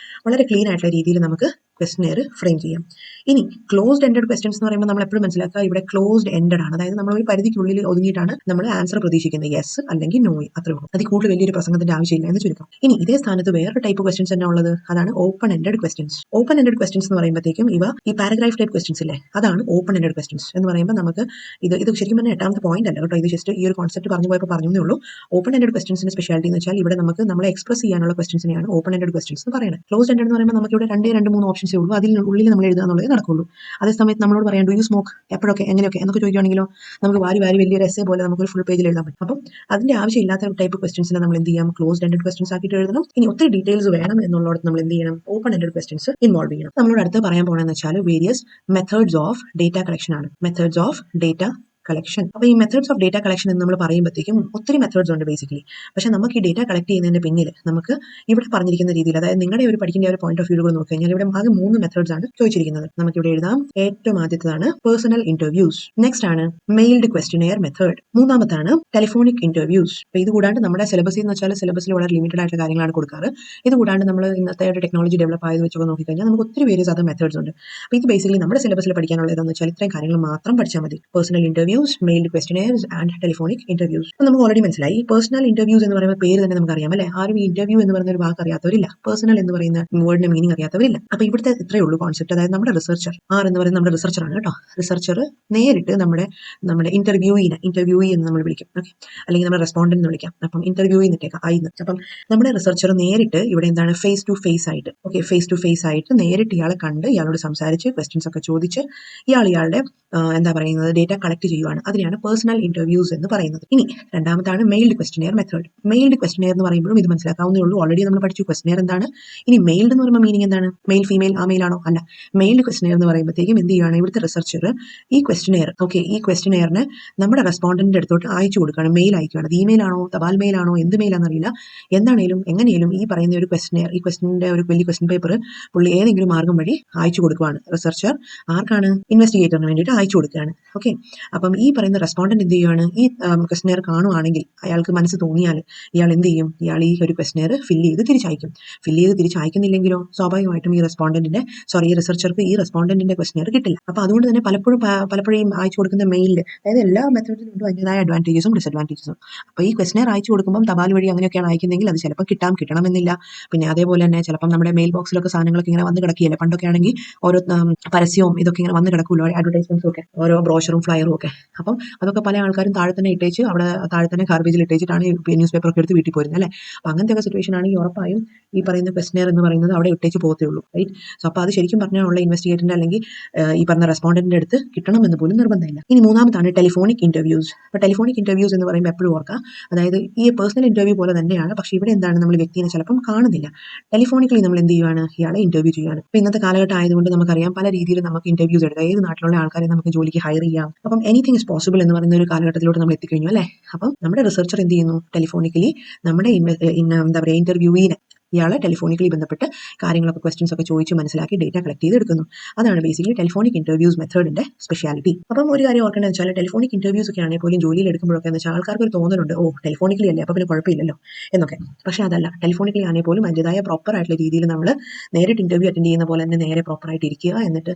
വളരെ ക്ലീൻ ആയിട്ടുള്ള രീതിയിൽ നമുക്ക് ക്വസ്റ്റനെയർ ഫ്രെയിം ചെയ്യാം. ഇനി ക്ലോസ്ഡ് എൻഡഡ് ക്വസ്റ്റൻസ് എന്ന് പറയുമ്പോൾ നമ്മൾ എപ്പോഴും മനസ്സിലാക്കുക ഇവിടെ ക്ലോസ്ഡ് എൻഡഡ് ആണ്. അതായത് നമ്മൾ ഒരു പരിധിക്കുള്ളിൽ ഒതുങ്ങിയിട്ടാണ് നമ്മൾ ആൻസർ പ്രതീക്ഷിക്കുന്നത്, യെസ് അല്ലെങ്കിൽ നോ, അത്രേ ഉള്ളൂ. അതിൽ കൂടുതൽ വലിയൊരു പ്രസംഗത്തിന്റെ ആവശ്യമില്ല എന്ന് ചുരുക്കം. ഇനി ഇതേ സ്ഥാനത്ത് വേറൊരു ടൈപ്പ് ക്വസ്റ്റൻസ് തന്നെ ഉള്ളത്, അതാണ് open ended questions. Open ended questions എന്ന് പറയുമ്പോഴത്തേക്കും ഈ പാരഗ്രാഫ് ടൈപ്പ് ക്വസ്റ്റൻസ് ഇല്ലേ, അതാണ് ഓപ്പൺ എൻഡഡ് ക്വസ്റ്റൻസ് എന്ന് പറയുമ്പോൾ നമുക്ക് ഇത് ശരിക്കും പറഞ്ഞാൽ എട്ടാമത്തെ പോയിന്റ് അല്ല കേട്ടോ, ഇത് ജസ്റ്റ് ഈ ഒരു കോൺസെപ്റ്റ് പറഞ്ഞു പോയപ്പോൾ പറഞ്ഞേ ഉള്ളൂ. ഓപ്പൺ എൻഡഡ് ക്വസ്റ്റൻസിന്റെ സ്പെഷ്യാലിറ്റി എന്ന് വെച്ചാൽ ഇവിടെ നമ്മളെ എക്സ്പ്രസ് ചെയ്യാനുള്ള ക്വസ്റ്റൻസിനെയാണ് ഓപ്പൺ എൻഡഡ് ക്വസ്റ്റൻസ് എന്ന് പറയുന്നത്. ക്ലോസ്ഡ് എൻഡഡ് എന്ന് പറയുമ്പോൾ നമുക്ക് ഇവിടെ 2-3 ഓപ്ഷൻസേ ഉള്ളൂ, അതിനുള്ളിൽ നമ്മൾ എഴുതുക എന്നുള്ളത് നടക്കുള്ളൂ. അതേ സമയത്ത് നമ്മളോട് പറയാം ഡു യു സ്മോക്ക് എപ്പോഴൊക്കെ എങ്ങനെയൊക്കെ എന്നൊക്കെ ചോദിക്കുകയാണെങ്കിലോ നമുക്ക് വാരി വലിയൊരു എസ്സേ പോലെ നമുക്ക് ഒരു ഫുൾ പേജിൽ എഴുതാൻ പറ്റും. അപ്പം അതിന്റെ ആവശ്യമില്ലാത്ത ടൈപ്പ് ക്വസ്റ്റൻസിനെ നമ്മൾ എന്ത് ചെയ്യാം, ക്ലോസ്ഡ് എൻഡഡ് ക്വസ്റ്റൻസ് ആക്കിയിട്ട് എഴുതണം. ഇനി ഒത്തിരി ഡീറ്റെയിൽസ് വേണം എന്നുള്ളത് നമ്മൾ എന്ത് ചെയ്യണം, ഓപ്പൺ എൻഡഡ് ക്വസ്റ്റൻസ് ഇൻവോൾവ് ചെയ്യണം. നമ്മളോട് അടുത്ത് പറയാൻ പോകണമെന്ന് വെച്ചാൽ various methods of data collection ആണ്. Methods of data collection. അപ്പോൾ ഈ മെത്തേഡ്സ് ഓഫ് ഡേറ്റ കളക്ഷൻ എന്ന് നമ്മൾ പറയുമ്പോഴത്തേക്കും ഒത്തിരി മെത്തേഡ്സ് ഉണ്ട് ബേസിക്കലി. പക്ഷേ നമുക്ക് ഈ ഡേറ്റ കളക്ട് ചെയ്യുന്നതിന്റെ പിന്നിൽ നമുക്ക് ഇവിടെ പറഞ്ഞിരിക്കുന്ന രീതിയിൽ, അതായത് നിങ്ങളുടെ ഒരു പഠിക്കേണ്ട ഒരു പോയിന്റ് ഓഫ് വ്യൂ കൂടെ നോക്കിക്കഴിഞ്ഞാൽ ഇവിടെ ആകെ 3 മെത്തേഡ്സ് ആണ് ചോദിച്ചിരിക്കുന്നത്. നമുക്കിവിടെ എഴുതാം. ഏറ്റവും ആദ്യത്തേതാണ് പേഴ്സണൽ ഇന്റർവ്യൂസ്, നെക്സ്റ്റ് ആണ് മെയിൽഡ് ക്വസ്റ്റിനെയർ മെത്തേഡ്, മൂന്നാമത്താണ് ടെലിഫോണിക് ഇന്റർവ്യൂസ്. അപ്പോൾ ഇത് കൂടാണ്ട് നമ്മുടെ സിലബസ് എന്ന് വെച്ചാൽ സിലബസിൽ വളരെ ലിമിറ്റഡ് ആയിട്ടുള്ള കാര്യങ്ങളാണ് കൊടുക്കാറ്. ഇത് കൂടാണ്ട് നമ്മൾ ഇന്നത്തെ ഒരു ടെക്നോളജി ഡെവലപ്പ് ആയത് വെച്ചൊക്കെ നോക്കിക്കഴിഞ്ഞാൽ നമുക്ക് ഒത്തിരി വേരിയസ് അതർ മെത്തേഡ്സ് ഉണ്ട്. അപ്പോൾ ഇത് ബേസിക്കലി നമ്മുടെ സിലബസിൽ പഠിക്കാനുള്ള ഏതാണെന്ന് വെച്ചാൽ ഇത്രയും കാര്യങ്ങൾ മാത്രം പഠിച്ചാൽ മതി. Personal interviews, mailed questionnaires and telephonic interviews. അപ്പോൾ നമുക്ക് ഓൾറെഡി മനസ്സിലായി. പേഴ്സണൽ ഇന്റർവ്യൂസ് എന്ന് പറയുമ്പോൾ പേര് തന്നെ നമുക്കറിയാം അല്ലേ? ആരും ഇന്റർവ്യൂ എന്ന് പറയുന്ന ഒരു വാക്ക് അറിയാത്തവരില്ല, പേഴ്സണൽ എന്ന് പറയുന്ന വേർഡിന്റെ മീനിങ് അറിയാത്തവരില്ല. അപ്പോൾ ഇവിടുത്തെ ഇത്രയേ ഉള്ളൂ കോൺസെപ്റ്റ്. അതായത് നമ്മുടെ റിസർച്ചർ എന്ന് പറയുന്നത് നമ്മുടെ റിസർച്ചറാണ് കേട്ടോ. റിസർച്ചർ നേരിട്ട് നമ്മുടെ ഇന്റർവ്യൂയി എന്ന് നമ്മൾ വിളിക്കും, ഓക്കെ, അല്ലെങ്കിൽ നമ്മുടെ റെസ്പോണ്ടന്റ് എന്ന് വിളിക്കാം. അപ്പം ഇന്റർവ്യൂയി എന്നിട്ടേക്കാം ആയിന്ന്. അപ്പം നമ്മുടെ റിസർച്ചർ നേരിട്ട് ഇവിടെ എന്താണ് ഫേസ് ടു ഫേസ് ആയിട്ട് നേരിട്ട് ഇയാളെ കണ്ട് ഇയാളോട് സംസാരിച്ച് ക്വസ്റ്റ്യൻസ് ഒക്കെ ചോദിച്ച് ഇയാളുടെ എന്താ പറയുന്നത് ഡേറ്റ കളക്ട് ചെയ്യുവാണ്. അതിനെയാണ് പേഴ്സണൽ ഇന്റർവ്യൂസ് എന്ന് പറയുന്നത്. ഇനി രണ്ടാമതാണ് mailed questionnaire method. Mailed questionnaire എന്ന് പറയുമ്പോഴും ഇത് മനസ്സിലാക്കാവുന്നേ ഉള്ളൂ. ഓൾറെഡി നമ്മൾ പഠിച്ചു ക്വസ്റ്റിനെയർ എന്താണ്. ഇനി മെയിൽഡ് എന്ന് പറയുമ്പോൾ മീനിങ് എന്താണ്? മെയിൽ, ഫീമെയിൽ, ആ മെയിലാണോ? അല്ല. മെയിൽഡ് ക്വസ്റ്റിനെയർ എന്ന് പറയുമ്പോഴത്തേക്കും എന്ത് ചെയ്യുകയാണ് ഇവിടുത്തെ റിസർച്ചർ ഈ ക്വസ്റ്റിനെയറിനെ നമ്മുടെ റെസ്പോണ്ടന്റിന്റെ അടുത്തോട്ട് അയച്ചു കൊടുക്കുകയാണ്, മെയിൽ അയക്കുകയാണ്. അത് ഇമെയിൽ ആണോ, തപാൽ മെയിൽ ആണോ, എന്ത് മെയിലാണെന്നറിയില്ല. എന്താണേലും എങ്ങനെയും ഈ പറയുന്ന ഒരു ക്വസ്റ്റിനെയർ, ഈ ക്വസ്റ്റിന്റെ ഒരു വലിയ ക്വസ്റ്റ്യൻ പേപ്പർ പുള്ളി ഏതെങ്കിലും മാർഗം വഴി അയച്ചു കൊടുക്കുകയാണ്. റിസർച്ചർ ആർക്കാണ്? ഇൻവെസ്റ്റിഗേറ്ററിന് വേണ്ടിയിട്ട് അയച്ചു കൊടുക്കുകയാണ്. ഓക്കെ, അപ്പം ഈ പറയുന്ന റെസ്പോണ്ടന്റ് എന്ത് ചെയ്യുകയാണ്? ഈ ക്വസ്റ്റിനെയർ കാണുവാണെങ്കിൽ അയാൾക്ക് മനസ്സ് തോന്നിയാൽ ഇയാൾ എന്ത് ചെയ്യും? ഇയാൾ ഈ ഒരു ക്വസ്റ്റിനെയർ ഫില്ല് ചെയ്ത് തിരിച്ചയക്കുന്നില്ലെങ്കിലോ സ്വാഭാവികമായിട്ടും ഈ റിസർച്ചർക്ക് ഈ റെസ്പോണ്ടന്റിന്റെ ക്വസ്റ്റിനെയർ കിട്ടില്ല. അപ്പൊ അതുകൊണ്ട് തന്നെ പലപ്പോഴും അയച്ചു കൊടുക്കുന്ന മെയിലിൽ, അതായത് എല്ലാ മെത്തേഡിലും അതിൻ്റെതായ അഡ്വാൻറ്റേജസും ഡിസഡ്വാൻറ്റേജസും. അപ്പോൾ ഈ ക്വസ്റ്റിനെയർ അയച്ചു കൊടുക്കുമ്പോൾ തപാൽ വഴി അങ്ങനെയൊക്കെയാണ് അയക്കുന്നതെങ്കിൽ അത് ചിലപ്പോൾ കിട്ടണമെന്നില്ല. പിന്നെ അതേപോലെ തന്നെ ചിലപ്പം നമ്മുടെ മെയിൽ ബോക്സിലൊക്കെ സാധനങ്ങളൊക്കെ ഇങ്ങനെ വന്ന് കിടക്കുകയില്ല. പണ്ടൊക്കെ ആണെങ്കിൽ ഓരോ പരസ്യവും ഇതൊക്കെ ഇങ്ങനെ വന്ന് കിടക്കുമല്ലോ, അഡ്വർടൈസ്മെന്റ്സും ഒക്കെ, ഓരോ ബ്രോഷറും ഫ്ലയറും ഒക്കെ. അപ്പം അതൊക്കെ പല ആൾക്കാരും താഴെ തന്നെ ഇട്ടേച്ച് അവിടെ താഴെ തന്നെ ഗാർബേജിൽ ഇട്ടേച്ചിട്ടാണ് ന്യൂസ് പേപ്പർ ഒക്കെ എടുത്ത് വീട്ടിൽ പോരുന്നത് അല്ലേ? അപ്പം അങ്ങനത്തെ ഒക്കെ സിറ്റുവേഷൻ ആണെങ്കിൽ ഉറപ്പായും ഈ പറയുന്ന ക്വസ്റ്റിനെയർ എന്ന് പറയുന്നത് അവിടെ ഇട്ടേച്ച് പോകത്തേ ഉള്ളൂ, റൈറ്റ്? സോ അപ്പോൾ അത് ശരിക്കും പറഞ്ഞാൽ ഉള്ള ഇൻവെസ്റ്റിഗേറ്ററിന്റെ അല്ലെങ്കിൽ ഈ പറഞ്ഞ റെസ്പോണ്ടന്റിന്റെ അടുത്ത് കിട്ടണമെന്ന് പോലും നിർബന്ധമില്ല. ഇനി മൂന്നാമതാണ് ടെലിഫോണിക് ഇന്റർവ്യൂസ്. അപ്പോൾ ടെലിഫോണിക് ഇന്റർവ്യൂസ് എന്ന് പറയുമ്പോൾ എപ്പോഴും ഓർക്കുക, അതായത് ഈ പേഴ്സണൽ ഇന്റർവ്യൂ പോലെ തന്നെയാണ്, പക്ഷേ ഇവിടെ എന്താണ് നമ്മൾ വ്യക്തിയെ ചിലപ്പം കാണുന്നില്ല. ടെലിഫോണിക്കലി നമ്മൾ എന്ത് ചെയ്യുകയാണ്? ഇയാളെ ഇന്റർവ്യൂ ചെയ്യുകയാണ്. അപ്പോൾ ഇന്നത്തെ കാലഘട്ടം ആയതുകൊണ്ട് നമുക്കറിയാം പല രീതിയിൽ നമുക്ക് ഇന്റർവ്യൂസ് എടുക്കാം. ഏത് നാട്ടിലുള്ള ആൾക്കാരെ നമുക്ക് ജോലിക്ക് ഹയർ ചെയ്യാം. അപ്പം എനിത്തിങ് ഇസ് പോസിബിൾ എന്ന് പറയുന്ന ഒരു കാലഘട്ടത്തിലോട്ട് നമ്മൾ എത്തിക്കഴിഞ്ഞു അല്ലേ? അപ്പം നമ്മുടെ റിസർച്ചർ എന്ത് ചെയ്യുന്നു? ടെലിഫോണിക്കലി നമ്മുടെ എന്താ പറയുക ഇന്റർവ്യൂവിനെ ഇയാളെ ടെലിഫോണിക്കലി ബന്ധപ്പെട്ട് കാര്യങ്ങളൊക്കെ ക്വസ്റ്റ്യൻസ് ഒക്കെ ചോദിച്ച് മനസ്സിലാക്കി ഡേറ്റ കളക്ട് ചെയ്തെടുക്കുന്നു. അതാണ് ബേസിക്കലി ടെലിഫോണിക് ഇന്റർവ്യൂസ് മെത്തേഡിന്റെ സ്പെഷ്യാലിറ്റി. അപ്പം ഒരു കാര്യം ഓർക്കേണ്ടത് വെച്ചാൽ ടെലിഫോണിക് ഇന്റർവ്യൂസ് ഒക്കെ ആണെങ്കിൽ പോലും ജോലിയിൽ എടുക്കുമ്പോഴൊക്കെ എന്ന് വെച്ചാൽ ആൾക്കാർക്ക് ഒരു തോന്നലുണ്ട്, ടെലിഫോണിക്കലി അല്ലേ, അപ്പോൾ പിന്നെ കുഴപ്പമില്ലല്ലോ എന്നൊക്കെ. പക്ഷേ അതല്ല, ടെലിഫോണിക്കലി ആണെങ്കിൽ പോലും അതിൻ്റെതായ പ്രോപ്പർ ആയിട്ടുള്ള രീതിയിൽ നമ്മൾ നേരിട്ട് ഇന്റർവ്യൂ അറ്റൻഡ് ചെയ്യുന്ന പോലെ തന്നെ നേരെ പ്രോപ്പറായിട്ട് ഇരിക്കുക, എന്നിട്ട്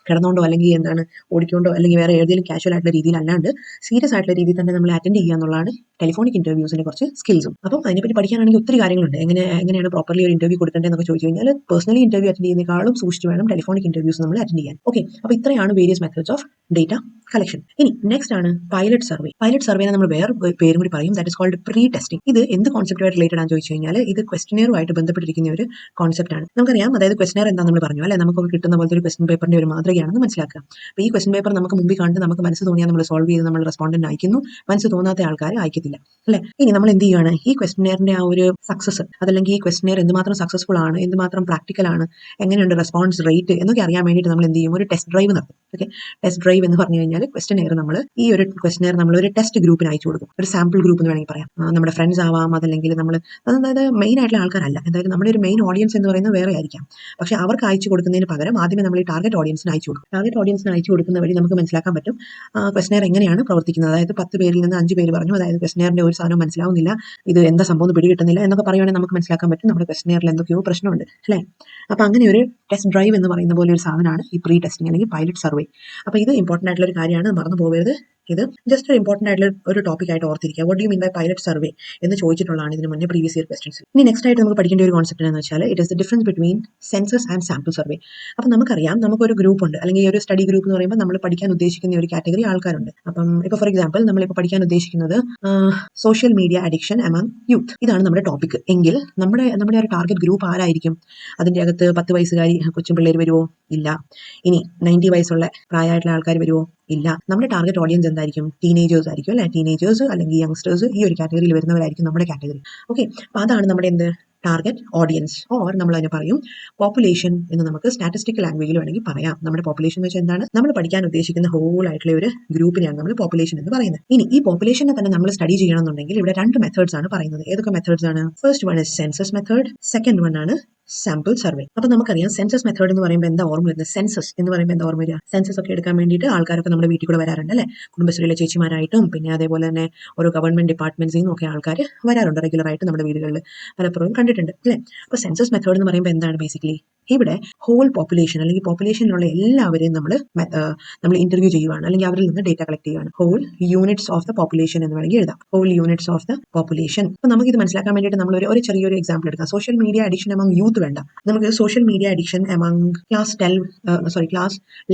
കിടന്നുകൊണ്ടോ അല്ലെങ്കിൽ എന്താണ് ഓടിക്കൊണ്ടോ അല്ലെങ്കിൽ വേറെ ഏതെങ്കിലും കാഷ്വൽ ആയിട്ടുള്ള രീതിയിൽ അല്ലാണ്ട് സീരിയസ് ആയിട്ടുള്ള രീതിയിൽ തന്നെ നമ്മൾ അറ്റൻഡ് ചെയ്യുക എന്നുള്ളതാണ് ടെലിഫോണിക് ഇന്റർവ്യൂസിന്റെ കുറച്ച് സ്കിൽസും. അപ്പം അതിനെപ്പറ്റി പഠിക്കാനാണെങ്കിൽ ഒത്തിരി കാര്യങ്ങളുണ്ട്. എങ്ങനെയാണ് പ്രോപ്പർലി ഒരു ഇന്റർവ്യൂ കൊടുക്കേണ്ടതെന്നൊക്കെ ചോദിച്ചു കഴിഞ്ഞാൽ പേഴ്സണലി ഇന്റർവ്യൂ അറ്റൻഡ് ചെയ്യുന്നതിനേക്കാളും സൂക്ഷിച്ച് വേണം ടെലിഫോണിക് ഇന്റർവ്യൂസ് നമ്മൾ അറ്റൻഡ് ചെയ്യാൻ. ഓക്കെ, അപ്പോൾ ഇത്രയാണ് various methods of data collection. ഇനി നെക്സ്റ്റ് ആണ് പൈലറ്റ് സർവേ. പൈലറ്റ് സർവേനെ നമ്മൾ വേറെ പേരും കൂടി പറയും, that is called pre testing. ഇത് എന്ത് കോൺസെപ്റ്റുമായിട്ട് റിലേറ്റഡ് ആണെന്ന് ചോദിച്ചു കഴിഞ്ഞാൽ ഇത് ക്വസ്റ്റിനെയറുമായിട്ട് ബന്ധപ്പെട്ടിരിക്കുന്ന ഒരു കോൺസെപ്റ്റ് ആണ്. നമുക്കറിയാം, അതായത് ക്വസ്റ്റിനെയർ എന്താ നമ്മൾ പറഞ്ഞു അല്ലെ, നമുക്ക് കിട്ടുന്ന പോലത്തെ ഒരു ക്വസ്റ്റ്യൻ പേപ്പറിന്റെ ഒരു മാതൃകയാണെന്ന് മനസ്സിലാക്കുക. അപ്പോൾ ഈ ക്വസ്റ്റ്യൻ പേപ്പർ നമുക്ക് മുമ്പിൽ കണ്ട് നമുക്ക് മനസ്സ് തോന്നിയാൽ നമ്മൾ സോൾവ് ചെയ്ത് നമ്മൾ റെസ്പോണ്ടന്റ് അയക്കുന്നു, മനസ്സ് തോന്നാത്ത ആൾക്കാർ അയക്കത്തില്ല അല്ലെ? ഇനി നമ്മൾ എന്ത് ചെയ്യുകയാണ്? ഈ ക്വസ്റ്റിനെയറിന്റെ ആ ഒരു സക്സസ്, അതല്ലെങ്കിൽ ഈ ക്വസ്റ്റിനെയർ എന്തുമാത്രം സക്സസ്ഫുൾ ആണ്, എന്തുമാത്രം പ്രാക്ടിക്കൽ ആണ്, എങ്ങനെയുണ്ട് റെസ്പോൺസ് റേറ്റ് എന്നൊക്കെ അറിയാൻ വേണ്ടിയിട്ട് നമ്മൾ എന്ത് ചെയ്യും? ഒരു ടെസ്റ്റ് ഡ്രൈവ് നടത്തും. ഓക്കെ, ടെസ്റ്റ് ഡ്രൈവ് എന്ന് പറഞ്ഞു കഴിഞ്ഞാൽ ക്വസ്റ്റിനെയർ നമ്മൾ ഒരു ടെസ്റ്റ് ഗ്രൂപ്പിന് അയച്ചു കൊടുക്കും, ഒരു സാമ്പിൾ ഗ്രൂപ്പ് എന്ന് വേണമെങ്കിൽ പറയാം. നമ്മുടെ ഫ്രണ്ട്സ് ആവാം, അതല്ലെങ്കിൽ അതായത് മെയിൻ ആയിട്ടുള്ള ആൾക്കാരല്ല, എന്തായാലും നമ്മുടെ ഒരു മെയിൻ ഓഡിയൻസ് എന്ന് പറയുന്നത് വേറെ ആയിരിക്കാം. പക്ഷേ അവർക്ക് അയച്ചു കൊടുക്കുന്നതിന് പകരം ആദ്യമേ നമ്മൾ ഈ ടാർഗറ്റ് ഓഡിയൻസിന് അയച്ചു കൊടുക്കും. ടാർഗറ്റ് ഓഡിയൻസിന് അയച്ചു കൊടുക്കുന്ന വഴി നമുക്ക് മനസ്സിലാക്കാൻ പറ്റും ക്വസ്റ്റിനെയർ എങ്ങനെയാണ് പ്രവർത്തിക്കുന്നത്. അതായത് 10 പേരിൽ നിന്ന് 5 പേര് പറഞ്ഞു, അതായത് ക്വസ്റ്റിനെയറിന്റെ ഒരു സാധനം മനസ്സിലാവുന്നില്ല, ഇത് എന്താ സംഭവം പിടികിട്ടുന്നില്ല എന്നൊക്കെ പറയുവാണെങ്കിൽ നമുക്ക് മനസ്സിലാക്കാൻ പറ്റും നമ്മുടെ ക്വസ്റ്റിനെയറിൽ എന്തൊക്കെയോ പ്രശ്നമുണ്ട് അല്ലേ? അപ്പോൾ അങ്ങനെ ഒരു ടെസ്റ്റ് ഡ്രൈവ് എന്ന് പറയുന്ന പോലെ ഒരു സാധനമാണ് ഈ പ്രീ ടെസ്റ്റിംഗ് അല്ലെങ്കിൽ പൈലറ്റ് സർവേ. അപ്പോൾ ഇത് ഇമ്പോർട്ടൻ്റ് ആയിട്ടുള്ള ഒരു കാര്യമാണ്, മറന്നു പോകരുത്. ഇത് ജസ്റ്റ് ഒരു ഇമ്പോർട്ടൻ്റ് ആയിട്ടുള്ള ഒരു ടോപ്പിക് ആയിട്ട് ഓർത്തിരിക്കുക. What do you mean by pilot survey എന്ന് ചോദിച്ചിട്ടുള്ളതാണ് ഇതിന് മുന്നേ പ്രീവിയസ് ഇയർ ക്വസ്റ്റൻസ്. ഇനി നെക്സ്റ്റ് ആയിട്ട് നമുക്ക് പഠിക്കേണ്ട ഒരു കോൺസെപ്റ്റ് എന്ന് വെച്ചാൽ it is the difference between census and sample survey. അപ്പം നമുക്കറിയാം, നമുക്കൊരു ഗ്രൂപ്പ് ഉണ്ട്, അല്ലെങ്കിൽ ഒരു സ്റ്റഡി ഗ്രൂപ്പ് എന്ന് പറയുമ്പോൾ നമ്മൾ പഠിക്കാൻ ഉദ്ദേശിക്കുന്ന ഒരു കാറ്റഗറി ആൾക്കാരുണ്ട്. അപ്പം ഇപ്പോൾ ഫോർ എക്സാമ്പിൾ നമ്മളിപ്പോൾ പഠിക്കാൻ ഉദ്ദേശിക്കുന്നത് social media addiction among youth, ഇതാണ് നമ്മുടെ ടോപ്പിക് എങ്കിൽ നമ്മുടെ ഒരു ടാർഗറ്റ് ഗ്രൂപ്പ് ആരായിരിക്കും? അതിൻ്റെ അകത്ത് 10 വയസ്സുകാരി കൊച്ചുപിള്ളേർ വരുമോ? ഇല്ല. ഇനി 90 വയസ്സുള്ള പ്രായമായിട്ടുള്ള ആൾക്കാർ വരുമോ? ഇല്ല. നമ്മുടെ ടാർഗറ്റ് ഓഡിയൻസ് എന്തായിരിക്കും? ടീനേജേഴ്സ് ആയിരിക്കും അല്ലെ? ടീനേജേഴ്സ് അല്ലെങ്കിൽ യങ്സ്റ്റേഴ്സ്, ഈ ഒരു കാറ്റഗറിയിൽ വരുന്നവരായിരിക്കും നമ്മുടെ കാറ്റഗറി. ഓക്കെ, അപ്പോൾ അതാണ് നമ്മുടെ ടാർഗറ്റ് ഓഡിയൻസ് ഓർ നമ്മൾ അതിനെ പറയും പോപ്പുലേഷൻ എന്ന് നമുക്ക് സ്റ്റാറ്റിസ്റ്റിക്കൽ ലാംഗ്വേജിൽ വേണമെങ്കിൽ പറയാം. നമ്മുടെ പോപ്പുലേഷൻ എന്ന് വെച്ചാൽ എന്താണ്? നമ്മൾ പഠിക്കാൻ ഉദ്ദേശിക്കുന്ന ഹോൾ ആയിട്ടുള്ള ഒരു ഗ്രൂപ്പിനെയാണ് നമ്മൾ പോപ്പുലേഷൻ എന്ന് പറയുന്നത്. ഇനി ഈ പോപ്പുലേഷനെ തന്നെ നമ്മൾ സ്റ്റഡി ചെയ്യണമെന്നുണ്ടെങ്കിൽ ഇവിടെ 2 മെത്തേഡ്സ് ആണ് പറയുന്നത്. ഏതൊക്കെ മെത്തേഡ്സ് ആണ്? First one is census method, second one ആണ് സാമ്പിൾ സർവേ. അപ്പൊ നമുക്കറിയാം സെൻസസ് മെത്തേഡ് എന്ന് പറയുമ്പോൾ എന്താ ഓർമ്മ വരുന്നത്? സെൻസസ് എന്ന് പറയുമ്പോൾ എന്താ ഓർമ്മ വരിക? സെൻസസ് ഒക്കെ എടുക്കാൻ വേണ്ടിയിട്ട് ആൾക്കാരൊക്കെ നമ്മുടെ വീട്ടിൽ കൂടെ വരാറുണ്ട് അല്ലെ? കുടുംബശ്രീയിലെ ചേച്ചിമാരായിട്ടും പിന്നെ അതേപോലെ തന്നെ ഓരോ ഗവൺമെന്റ് ഡിപ്പാർട്ട്മെന്റ്സിൽ നിന്നും ഒക്കെ ആൾക്കാർ വരാറുണ്ട് റെഗുലർ ആയിട്ട് നമ്മുടെ വീടുകളിൽ പലപ്പോഴും കണ്ടിട്ടുണ്ട് അല്ലെ? അപ്പൊ സെൻസസ് മെത്തേഡ് എന്ന് പറയുമ്പോൾ എന്താണ്? ബേസിക്കലി ഇവിടെ ഹോൾ പോപ്പുലേഷൻ അല്ലെങ്കിൽ പോപ്പുലേഷനിലുള്ള എല്ലാവരെയും നമ്മൾ ഇന്റർവ്യൂ ചെയ്യുവാണ്, അല്ലെങ്കിൽ അവരിൽ നിന്ന് ഡേറ്റ കളക്ട് ചെയ്യുകയാണ്. Whole units of the population എന്ന് വേണമെങ്കിൽ എഴുതാം. Whole units of the population. അപ്പൊ നമുക്ക് ഇത് മനസ്സിലാക്കാൻ വേണ്ടിയിട്ട് നമ്മൾ ഒരു ചെറിയൊരു എക്സാമ്പിൾ എടുക്കാം. Social media addiction among youth വേണ്ട, നമുക്ക് social media addiction among class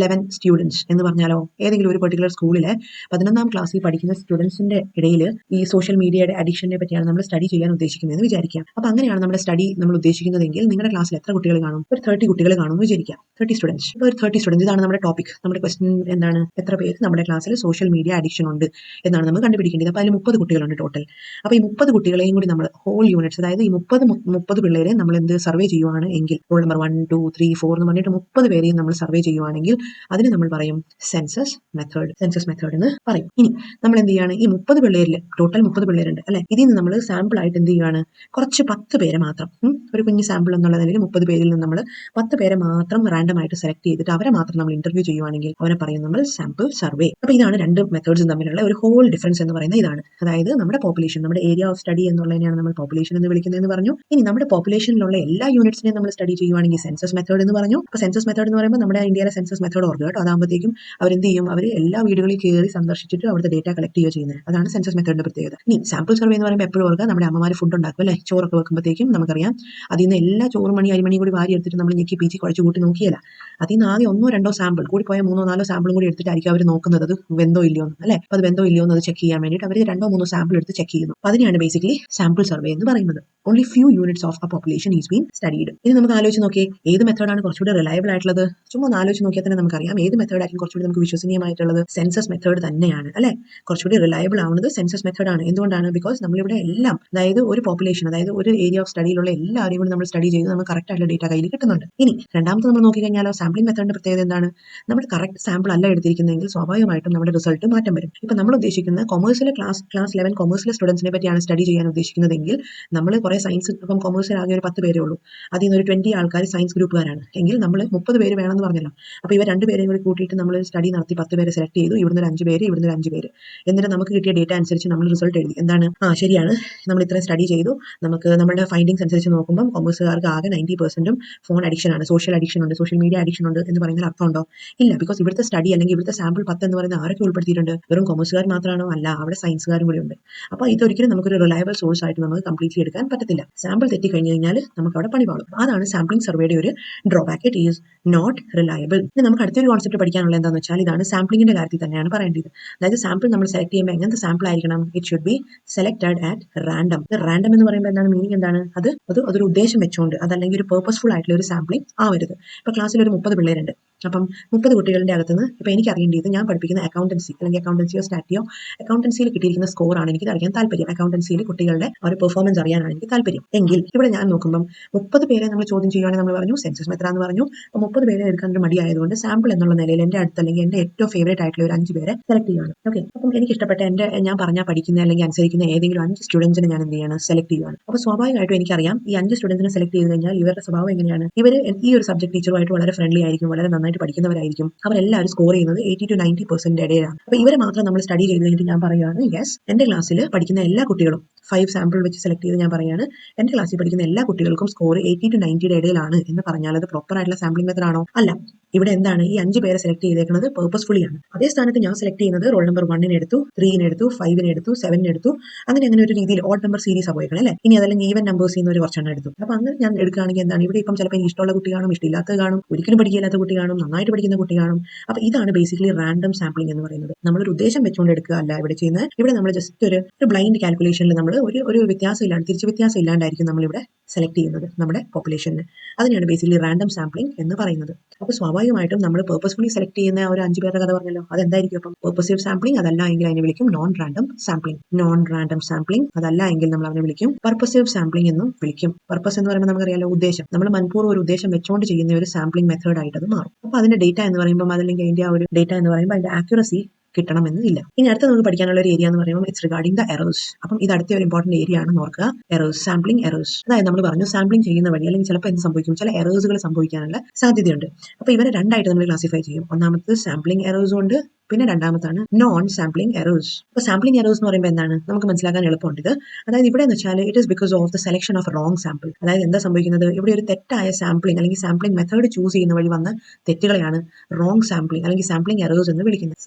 11 students എന്ന് പറഞ്ഞാലോ? ഏതെങ്കിലും ഒരു പെർട്ടിക്കുലർ സ്കൂളിലെ 11ാം ക്ലാസ്സിൽ പഠിക്കുന്ന സ്റ്റുഡൻസിന്റെ ഇടയിൽ ഈ സോഷ്യൽ മീഡിയയുടെ അഡിക്ഷനെ പറ്റിയാണ് നമ്മൾ സ്റ്റഡി ചെയ്യാൻ ഉദ്ദേശിക്കുന്നതെന്ന് വിചാരിക്കാം. അപ്പൊ അങ്ങനെയാണ് നമ്മുടെ സ്റ്റഡി നമ്മൾ ഉദ്ദേശിക്കുന്നതെങ്കിൽ നിങ്ങളുടെ ക്ലാസ്സിൽ എത്ര കുട്ടികൾ കാണും? ഒരു 30 കുട്ടികൾ കാണുമെന്ന് വിചാരിക്കാം. 30 സ്റ്റുഡൻസ്. ഇപ്പോൾ ഒരു 30 സ്റ്റുഡൻസ്, ഇതാണ് നമ്മുടെ ടോപ്പിക്. നമ്മുടെ ക്വസ്റ്റ്യൻ എന്താണ്? എത്ര പേര് നമ്മുടെ ക്ലാസ്സിൽ സോഷ്യൽ മീഡിയ അഡിക്ഷൻ ഉണ്ട് എന്നാണ് നമ്മൾ കണ്ടുപിടിക്കേണ്ടത്. അപ്പോൾ അതിൽ 30 കുട്ടികളുണ്ട് ടോട്ടൽ. അപ്പോൾ ഈ 30 കുട്ടികളെയും കൂടി നമ്മൾ ഹോൾ യൂണിറ്റ്സ്, അതായത് ഈ 30 പിള്ളേരെ നമ്മൾ എന്ത് സർവേ ചെയ്യുവാണ് എങ്കിൽ, റോൾ നമ്പർ 1, 2, 3, 4 എന്ന് പറഞ്ഞിട്ട് 30 പേരെയും നമ്മൾ സർവേ ചെയ്യുവാണെങ്കിൽ അതിന് നമ്മൾ പറയും സെൻസസ് മെത്തേഡ് എന്ന് പറയും. ഇനി നമ്മൾ എന്ത് ചെയ്യാണ്? ഈ 30 പിള്ളേരിൽ ടോട്ടൽ 30 പിള്ളേരുണ്ട് അല്ലെ? ഇതിൽ നിന്ന് നമ്മൾ സാമ്പിൾ ആയിട്ട് എന്ത് ചെയ്യുകയാണ്? കുറച്ച് 10 പേരെ മാത്രം, ഒരു കുഞ്ഞ് സാമ്പിൾ എന്നുള്ള നിലയിൽ 30 പേരിൽ നിന്ന് നമ്മൾ 10 പേരെ മാത്രം റാൻഡം ആയിട്ട് സെലക്ട് ചെയ്തിട്ട് അവരെ മാത്രം നമ്മൾ ഇന്റർവ്യൂ ചെയ്യുവാണെങ്കിൽ അവനെ പറയും നമ്മൾ സാമ്പിൾ സർവേ. അപ്പൊ ഇതാണ് 2 മെത്തേഡ്സും തമ്മിലുള്ള ഒരു ഹോൾ ഡിഫറൻസ് എന്ന് പറയുന്നത് ഇതാണ്. അതായത് നമ്മുടെ പോപ്പുലേഷൻ, നമ്മുടെ ഏരിയ ഓഫ് സ്റ്റഡി എന്നുള്ളതിനെയാണ് നമ്മൾ പോപ്പുലേഷൻ എന്ന് വിളിക്കുന്നതെന്ന് പറഞ്ഞു. ഇനി നമ്മുടെ പോപ്പുലേഷനിലുള്ള എല്ലാ യൂണിറ്റ്സിനെയും നമ്മൾ സ്റ്റഡി ചെയ്യുവാണെങ്കിൽ സെൻസസ് മെത്തേഡ് എന്ന് പറഞ്ഞു. അപ്പൊ സെൻസസ് മെത്തേഡ് എന്ന് പറയുമ്പോൾ നമ്മുടെ ഇന്ത്യയിലെ സെൻസസ് മെത്തേഡ് ഓർക്കുക കേട്ടോ. അതാകുമ്പോഴത്തേക്കും അവരെന്ത് ചെയ്യും? അവർ എല്ലാ വീടുകളിൽ കയറി സന്ദർശിച്ചിട്ട് അവിടുത്തെ ഡേറ്റ കളക്ട് ചെയ്യുക ചെയ്യുന്നത്. അതാണ് സെൻസസ് മെത്തേഡിന്റെ പ്രത്യേകത. ഇനി സാമ്പിൾ സർവേ എന്ന് പറയുമ്പോൾ എപ്പോഴും ഓർക്കുക, നമ്മുടെ അമ്മമാർ ഫുഡ് ഉണ്ടാക്കും അല്ലെ? ചോറൊക്കെ വെക്കുമ്പോഴത്തേക്കും നമുക്കറിയാം അതിൽ നിന്ന് എല്ലാ ചോറ് മണി അരിമണി കൂടി വാരി എടുത്തിട്ട് നമ്മൾ ഞെക്കി പീച്ചി കുഴച്ച് കൂട്ടി നോക്കിയല്ല. അതിൽ നിന്ന് ആകെ 1-2 സാമ്പിൾ കൂടി പോയ 3-4 സാമ്പിളും കൂടി എടുത്തിട്ടായിരിക്കും അവർ നോക്കുന്നത് അത് വെന്തോ ഇല്ലയോ എന്ന് അല്ലെ? അപ്പോൾ അത് വെന്തോ ഇല്ലയോ എന്ന് അത് ചെക്ക് ചെയ്യാൻ വേണ്ടിയിട്ട് അവർ 2-3 സാമ്പിൾ എടുത്ത് ചെക്ക് ചെയ്യുന്നു. അതിനെയാണ് ബേസിക്കലി സാമ്പിൾ സർവേ എന്ന് പറയുന്നത്. Only few units of A population is been studied. ഇനി നമുക്ക് ആലോചിച്ച് നോക്കിയേ, ഏത് മെത്തേഡാണ് കുറച്ചുകൂടി റിലയബിൾ ആയിട്ടുള്ളത്? ചുമ്മാ ഒന്ന് ആലോചിച്ച് നോക്കിയാൽ തന്നെ നമുക്കറിയാം ഏത് മെത്തേഡായിരിക്കും കുറച്ചുകൂടി നമുക്ക് വിശ്വസനീയമായിട്ടുള്ളത്. സെൻസസ് മെത്തേഡ് തന്നെയാണ് അല്ലെ? കുറച്ചുകൂടി റിലയബിൾ ആവുന്നത് സെൻസസ് മെത്തേഡാണ്. എന്തുകൊണ്ടാണ്? ബിക്കോസ് നമ്മളിവിടെ എല്ലാം, അതായത് ഒരു പോപ്പുലേഷൻ, അതായത് ഒരു ഏരിയ ഓഫ് സ്റ്റഡിയിലുള്ള എല്ലാവരെയും കൂടി നമ്മൾ സ്റ്റഡി ചെയ്ത് നമുക്ക് കറക്റ്റ് ആയിട്ടുള്ള ഡേറ്റ കയ്യിൽ കിട്ടുന്നുണ്ട്. ഇനി രണ്ടാമത്തെ നമ്മൾ നോക്കിക്കഴിഞ്ഞാലോ, സാമ്പിളിംഗ് മെത്തേഡിന്റെ പ്രത്യേകത എന്താണ്? നമ്മൾ കറക്റ്റ് സാമ്പിൾ അല്ല എടുത്തിരിക്കുന്നതെങ്കിൽ സ്വാഭാവികമായിട്ടും നമ്മുടെ റിസൾട്ട് മാറ്റം വരും. ഇപ്പൊ നമ്മൾ ഉദ്ദേശിക്കുന്ന കൊമേഴ്സിലെ ക്ലാസ് 11 കൊമേഴ്സിലെ സ്റ്റുഡൻസിനെ പറ്റിയാണ് സ്റ്റഡി ചെയ്യാൻ ഉദ്ദേശിക്കുന്നതെങ്കിൽ നമ്മൾ കുറെ സയൻസ്, ഇപ്പം കൊമേഴ്സിൽ ആകെ ഒരു 10 പേരേ ഉള്ളൂ, അതിൽ നിന്ന് ഒരു 20 ആൾക്കാർ സയൻസ് ഗ്രൂപ്പുകാരാണ് എങ്കിൽ നമ്മൾ 30 പേര് വേണമെന്ന് പറഞ്ഞല്ലോ. അപ്പോൾ ഇവർ 2 പേരെയും കൂടി കൂട്ടിയിട്ട് നമ്മൾ സ്റ്റഡി നടത്തി 10 പേരെ സെലക്ട് ചെയ്തു. ഇവിടുന്ന് ഒരു 5 പേര്, ഇവിടുന്ന് ഒരു 5 പേര്, എന്നിട്ട് നമുക്ക് കിട്ടിയ ഡേറ്റ അനുസരിച്ച് നമ്മൾ റിസൾട്ട് എഴുതി. എന്താണ്? ശരിയാണ്, നമ്മൾ ഇത്രയും സ്റ്റഡി ചെയ്തു, നമുക്ക് നമ്മുടെ ഫൈൻഡിങ്സ് അനുസരിച്ച് നോക്കുമ്പോൾ കൊമേഴ്സുകാർക്ക് ആകെ 90% ഫോൺ അഡിക്ഷൻ ആണ്, സോഷ്യൽ അഡിക്ഷൻ ഉണ്ട്, സോഷ്യൽ മീഡിയ അഡിക്ഷൻ ഉണ്ട് എന്ന് പറയുന്നതിൽ അർത്ഥമുണ്ടോ? ഇല്ല. ബിക്കോസ് ഇവിടുത്തെ സ്റ്റഡി അല്ലെങ്കിൽ ഇവിടുത്തെ സാമ്പിൾ 10 എന്ന് പറയുന്നത് ആരൊക്കെ ഉൾപ്പെടുത്തിയിട്ടുണ്ട്? വെറും കൊമേഴ്സുകാർ മാത്രമാണോ? അല്ല, അവിടെ സയൻസുകാരും കൂടി ഉണ്ട്. അപ്പോൾ ഇതൊരിക്കലും നമുക്കൊരു റിലയബിൾ സോഴ്സ് ആയിട്ട് നമുക്ക് കംപ്ലീറ്റ്ലി എടുക്കാൻ പറ്റത്തില്ല. സാമ്പിൾ തെറ്റി കഴിഞ്ഞ് കഴിഞ്ഞാൽ നമുക്ക് അവിടെ പണി പാളും. അതാണ് സാമ്പിളിംഗ് സർവേയുടെ ഒരു drawback. It is not reliable. ഇനി നമുക്ക് അടുത്തൊരു കോൺസെപ്റ്റ് പഠിക്കാനുള്ള എന്താണെന്ന് വെച്ചാൽ ഇതാണ് സാമ്പിളിംഗിന്റെ കാര്യത്തിൽ തന്നെയാണ് പറയേണ്ടത്. അതായത് സാമ്പിൾ നമ്മൾ സെലക്ട് ചെയ്യുമ്പോൾ എങ്ങനത്തെ സാമ്പിൾ ആയിരിക്കണം? It should be selected at random. Random എന്ന് പറയുമ്പോൾ എന്താണ് മീനിങ്? എന്താണ് അതൊരു ഉദ്ദേശം വെച്ചുകൊണ്ട്, അതല്ലെങ്കിൽ ഒരു പേർപ്പസ്ഫുൾ ആയിട്ടുള്ള ഒരു സാമ്പിളിംഗ് ആവരുത്. ഇപ്പൊ ക്ലാസ്സിൽ ഒരു 30 പിള്ളേരുണ്ട്. അപ്പം 30 കുട്ടികളുടെ അകത്തുനിന്ന് ഇപ്പൊ എനിക്ക് അറിയേണ്ടത്, ഞാൻ പഠിപ്പിക്കുന്ന അക്കൗണ്ടൻസി അല്ലെങ്കിൽ അക്കൗണ്ടൻസിയോ സ്റ്റാറ്റിയോ, അക്കൗണ്ടൻസിയിൽ കിട്ടിയിരിക്കുന്ന സ്കോർ ആണ് എനിക്ക് അറിയാൻ താല്പര്യം. അക്കൗണ്ടൻസിയിൽ കുട്ടികളുടെ ഒരു പെർഫോമൻസ് അറിയാനാണ് എനിക്ക് താല്പര്യം. എങ്കിൽ ഇവിടെ ഞാൻ നോക്കുമ്പോൾ 30 പേരെ നമ്മൾ ചോദ്യം ചെയ്യുകയാണെങ്കിൽ നമ്മൾ പറഞ്ഞു സെൻസസ് മെത്തേഡ് എന്ന് പറഞ്ഞു. അപ്പോൾ 30 പേരെ എടുക്കാൻ ഒരു മടിയായതുകൊണ്ട് സാമ്പിൾ എന്നുള്ള നിലയിൽ എൻ്റെ അടുത്ത് അല്ലെങ്കിൽ എൻ്റെ ഏറ്റവും ഫേവറേറ്റ് ആയിട്ടുള്ള ഒരു 5 പേരെ സെലക്ട് ചെയ്യുകയാണ്. ഓക്കെ, അപ്പം എനിക്ക് ഇഷ്ടപ്പെട്ട ഞാൻ പറഞ്ഞാൽ പഠിക്കുന്ന അല്ലെങ്കിൽ അനുസരിക്കുന്ന ഏതെങ്കിലും 5 സ്റ്റുഡൻസിനെ ഞാൻ എന്ത് ചെയ്യാണ്? സെലക്ട് ചെയ്യുകയാണ്. അപ്പോൾ സ്വാഭാവികമായിട്ടും എനിക്കറിയാം ഈ 5 സ്റ്റുഡൻസിനെ സെലക്ട് ചെയ്ത് കഴിഞ്ഞാൽ ഇവരുടെ സ്വഭാവം എങ്ങനെയാണ്? ഇവർ ഈ ഒരു സബ്ജക്ട് ടീച്ചറുമായിട്ട് വളരെ ഫ്രണ്ട്ലി ആയിരിക്കും, വളരെ നന്നായിട്ട് പഠിക്കുന്നവരായിരിക്കും, അവരെല്ലാവരും സ്കോർ ചെയ്യുന്നത് 80 to 90% ഇടയിലാണ്. അപ്പോൾ ഇവരെ മാത്രം നമ്മൾ സ്റ്റഡി ചെയ്ത് കഴിഞ്ഞിട്ട് ഞാൻ പറയുകയാണ് യെസ്, എൻ്റെ ക്ലാസ്സിൽ പഠിക്കുന്ന എല്ലാ കുട്ടികളും 5 സാമ്പിൾ വെച്ച് സെലക്ട് ചെയ്ത് ഞാൻ പറയുകയാണ് എൻ്റെ ക്ലാസ്സിൽ പഠിക്കുന്ന എല്ലാ കുട്ടികൾക്കും സ്കോർ 80 to 90 ഇടയിലാണ് എന്ന് പറഞ്ഞാൽ അത് പ്രോപ്പർ ആയിട്ടുള്ള സാമ്പിളിംഗ് മെത്തേഡ് ആണോ? അല്ല. ഇവിടെ എന്താണ്? ഈ 5 പേരെ സെലക്ട് ചെയ്തേക്കുന്നത് പേർപ്പസ്ഫുള്ളി ആണ്. അതേ സ്ഥാനത്ത് ഞാൻ സെലക്ട് ചെയ്യുന്നത് റോൾ നമ്പർ 1 എടുത്തു, 3 എടുത്തു, 5 എടുത്തു, 7 എടുത്തു, അങ്ങനെ ഒരു രീതിയിൽ ഓഡ് നമ്പർ സീരീസ് പോയേക്കണം അല്ലേ? ഇനി അതല്ലെങ്കിൽ ഈവൻ നമ്പേഴ്സിൽ നിന്ന് ഒരു കുറച്ചെണ്ണം എടുത്തു. അപ്പോൾ അങ്ങനെ ഞാൻ എടുക്കുകയാണെങ്കിൽ എന്താണ്? ഇവിടെ ഇപ്പം ചിലപ്പോൾ എനിക്ക് ഇഷ്ടമുള്ള കുട്ടി കാണും, ഇഷ്ടമില്ലാത്തത് കാണും, ഒരിക്കലും പഠിക്കില്ലാത്ത കുട്ടി കാണും, നന്നായിട്ട് പഠിക്കുന്ന കുട്ടി കാണും. അപ്പോൾ ഇതാണ് ബേസിക്കലി റാൻഡം സാമ്പിളിംഗ് എന്ന് പറയുന്നത്. നമ്മളൊരു ഉദ്ദേശം വെച്ചുകൊണ്ട് എടുക്കുക അല്ല ഇവിടെ ചെയ്യുന്നത്. ഇവിടെ നമ്മൾ ജസ്റ്റ് ഒരു ബ്ലൈൻഡ് കാൽക്കുലേഷനിൽ നമ്മൾ നമ്മൾ ഒരു വ്യത്യാസം ഇല്ലാണ്ട് തിരിച്ച് വ്യത്യാസം ഇല്ലാണ്ടായിരിക്കും നമ്മളിവിടെ സെലക്ട് ചെയ്യുന്നത് നമ്മുടെ പോപ്പുലേഷന്. അതിനാണ് ബേസിക്കലി റാൻഡം സാമ്പിളിംഗ് എന്ന് പറയുന്നത്. അപ്പോൾ സ്വാഭാവികമായിട്ടും നമ്മൾ പേർപ്പസ്ഫുള്ളി സെലക്ട് ചെയ്യുന്ന ഒരു 5 പേരുടെ കഥ പറഞ്ഞല്ലോ, അതെന്തായിരിക്കും? അപ്പം പേർപ്പസീവ് സാമ്പിളിംഗ്, അതല്ല എങ്കിൽ അതിനെ വിളിക്കും non random sampling. Non random sampling അതല്ല എങ്കിൽ നമ്മൾ അതിനെ വിളിക്കും പർപ്പസീവ് സാമ്പിളിംഗ് എന്നും വിളിക്കും. പർപ്പസ് എന്ന് പറയുമ്പോൾ നമുക്കറിയാലോ, ഉദ്ദേശം. നമ്മൾ മനഃപൂർവ്വം ഒരു ഉദ്ദേശം വെച്ചുകൊണ്ട് ചെയ്യുന്ന ഒരു സാമ്പിളിംഗ് മെത്തേഡ് ആയിട്ട് അത് മാറും. അപ്പോൾ അതിന്റെ ഡേറ്റ എന്ന് പറയുമ്പോൾ, അതല്ലെങ്കിൽ അതിന്റെ ആ ഒരു ഡേറ്റ എന്ന് പറയുമ്പോൾ അതിന്റെ ആക്യുറസി കിട്ടണമെന്ന് ഇല്ല. ഇനി അടുത്ത നമുക്ക് പഠിക്കാനുള്ള ഒരു ഏരിയ എന്ന് പറയുമ്പോൾ ഇറ്റ്സ് റിഗാർഡിംഗ് ദ എറേഴ്സ്. അപ്പം ഇത് അടുത്ത ഒരു ഇമ്പോർട്ടന്റ് ഏരിയ ആണെന്ന് ഓർക്കുക. Errors, sampling errors. അതായത് നമ്മൾ പറഞ്ഞു സാമ്പിളിംഗ് ചെയ്യുന്ന വഴി അല്ലെങ്കിൽ ചിലപ്പോൾ എന്ത് സംഭവിക്കും, ചില എറേഴ്സുകൾ സംഭവിക്കാനുള്ള സാധ്യതയുണ്ട്. അപ്പോൾ ഇവരെ രണ്ടായിട്ട് നമ്മൾ ക്ലാസിഫൈ ചെയ്യും. ഒന്നാമത് സാമ്പിളിംഗ് എറേഴ്സും ഉണ്ട്, പിന്നെ രണ്ടാമത്താണ് നോൺ സാമ്പിളിംഗ് എറേഴ്സ്. അപ്പോൾ സാമ്പിളിംഗ് എറേഴ്സ് എന്ന് പറയുമ്പോൾ എന്താണ്, നമുക്ക് മനസ്സിലാക്കാൻ എളുപ്പമുണ്ട് ഇത്. അതായത് ഇവിടെ എന്ന് വെച്ചാൽ it is because of the selection of wrong sample. അതായത് എന്താ സംഭവിക്കുന്നത്, ഇവിടെ ഒരു തെറ്റായ സാമ്പിളിംഗ് അല്ലെങ്കിൽ സാമ്പിളിംഗ് മെത്തേഡ് ചൂസ് ചെയ്യുന്ന വഴി വന്ന തെറ്റുകളെയാണ് റോങ് സാമ്പിളിംഗ് അല്ലെങ്കിൽ സാമ്പിളിംഗ് എറേഴ്സ് എന്ന് വിളിക്കുന്നത്.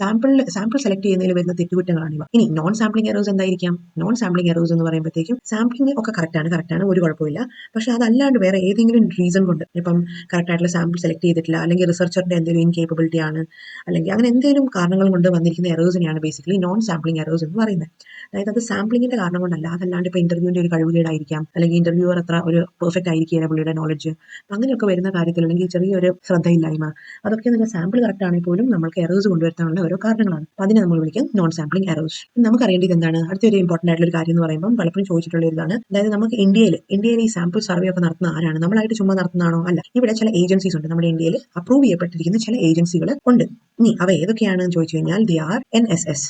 സാമ്പിൾ സെലക്ട് ചെയ്യുന്നതിൽ വരുന്ന തെറ്റുകുറ്റങ്ങളാണ് ഇവ. ഇനി നോൺ സാമ്പിളിംഗ് എറേഴ്സ് എന്തായിരിക്കാം? നോൺ സാമ്പിളിംഗ് എറേഴ്സ് എന്ന് പറയുമ്പോഴത്തേക്കും സാമ്പിളിംഗ് ഒക്കെ കറക്റ്റാണ്, ഒരു കുഴപ്പമില്ല. പക്ഷെ അതല്ലാണ്ട് വേറെ ഏതെങ്കിലും റീസൺ കൊണ്ട്, ഇപ്പം കറക്റ്റായിട്ടുള്ള സാമ്പിൾ സെലക്ട് ചെയ്തിട്ടില്ല, അല്ലെങ്കിൽ റിസർച്ചറിന്റെ എന്തെങ്കിലും ഇൻകേപ്പബിലിറ്റി ആണ്, അല്ലെങ്കിൽ അങ്ങനെ എന്തെങ്കിലും കാരണങ്ങൾ കൊണ്ട് വന്നിരിക്കുന്ന എറേഴ്സിനെയാണ് ബേസിക്കലി നോൺ സാമ്പിളിംഗ് എറേഴ്സ് എന്ന് പറയുന്നത്. അതായത് അത് സാമ്പിളിംഗിന്റെ കാരണം കൊണ്ടല്ല, അതല്ലാണ്ട് ഇപ്പോൾ ഇന്റർവ്യൂവിന്റെ ഒരു കഴിവുകേടായിരിക്കാം, അല്ലെങ്കിൽ ഇന്റർവ്യൂവർ അത്ര ഒരു പെർഫെക്റ്റ് ആയിരിക്കില്ല പുള്ളിയുടെ നോളജ്. അങ്ങനെയൊക്കെ വരുന്ന കാര്യത്തിൽ അല്ലെങ്കിൽ ചെറിയൊരു ശ്രദ്ധയില്ലായ്മ, അതൊക്കെ എന്ന് വെച്ചാൽ സാമ്പിൾ കറക്റ്റ് ആണെങ്കിൽ പോലും നമ്മൾക്ക് എറേഴ്സ് കൊണ്ടുവരുത്താനുള്ള ഓരോ കാരണങ്ങളാണ്. അപ്പോൾ അതിനെ നമ്മൾ വിളിക്കും നോൺ സാമ്പിളിംഗ് എറേഴ്സ്. നമുക്ക് അറിയേണ്ടത് എന്താണ്, അടുത്തൊരു ഇമ്പോർട്ടന്റ് ആയിട്ടുള്ള ഒരു കാര്യം എന്ന് പറയുമ്പോൾ പലപ്പോഴും ചോദിച്ചിട്ടുള്ള ഇതാണ്. അതായത് നമുക്ക് ഇന്ത്യയിൽ ഈ സാമ്പിൾ സർവേ ഒക്കെ നടത്തുന്ന ആരാണ്? നമ്മളായിട്ട് ചുമ്മാ നടത്തുന്നതാണോ? അല്ല, ഇവിടെ ചില ഏജൻസീസ് ഉണ്ട്. നമ്മുടെ ഇന്ത്യയിൽ അപ്രൂവ് ചെയ്യപ്പെട്ടിരിക്കുന്ന ചില ഏജൻസികൾ ഉണ്ട്. ഇനി അവ ഏതൊക്കെയാണെന്ന് ചോദിച്ചു കഴിഞ്ഞാൽ ദി ആർ NSS.